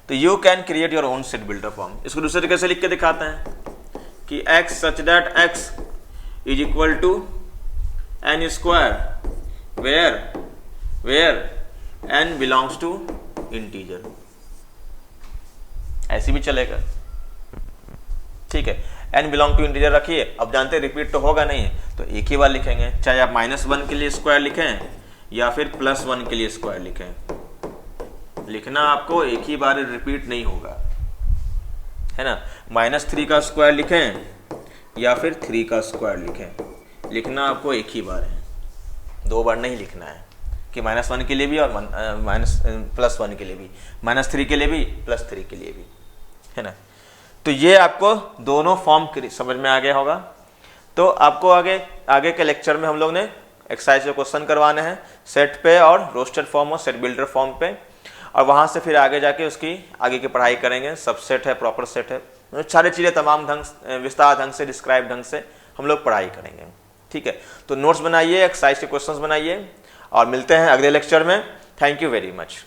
तो you can create your own set builder form. इसको दूसरे तरीके से लिख के दिखाते हैं कि x such that x is equal to n square where n belongs to integer, ऐसे भी चलेगा, ठीक है। n बिलोंग टू इंटीजर रखिए, अब जानते हैं रिपीट तो होगा नहीं तो एक ही बार लिखेंगे, चाहे आप -1 के लिए स्क्वायर लिखें या फिर +1 के लिए स्क्वायर लिखें, लिखना आपको एक ही बार, रिपीट नहीं होगा, है ना। -3 का स्क्वायर लिखें या फिर 3 का स्क्वायर लिखें, लिखना आपको एक ही बार है, 2 बार नहीं लिखना है, कि -1 के लिए भी और +1 के लिए भी, -3 के लिए भी, +3 के लिए भी, है ना। तो ये आपको दोनों फॉर्म समझ में आ गया होगा। तो आपको आगे के लेक्चर में हम लोग ने एक्सरसाइज के क्वेश्चन करवाने हैं सेट पे और रोस्टेड फॉर्म और सेट बिल्डर फॉर्म पे, और वहाँ से फिर आगे जाके उसकी आगे की पढ़ाई करेंगे। सबसेट है, प्रॉपर सेट है, सारी चीज़ें तमाम विस्तार ढंग से, डिस्क्राइब ढंग से हम लोग पढ़ाई करेंगे। ठीक है, तो नोट्स बनाइए, एक्सरसाइज के क्वेश्चंस बनाइए, और मिलते हैं अगले लेक्चर में। Thank you very much.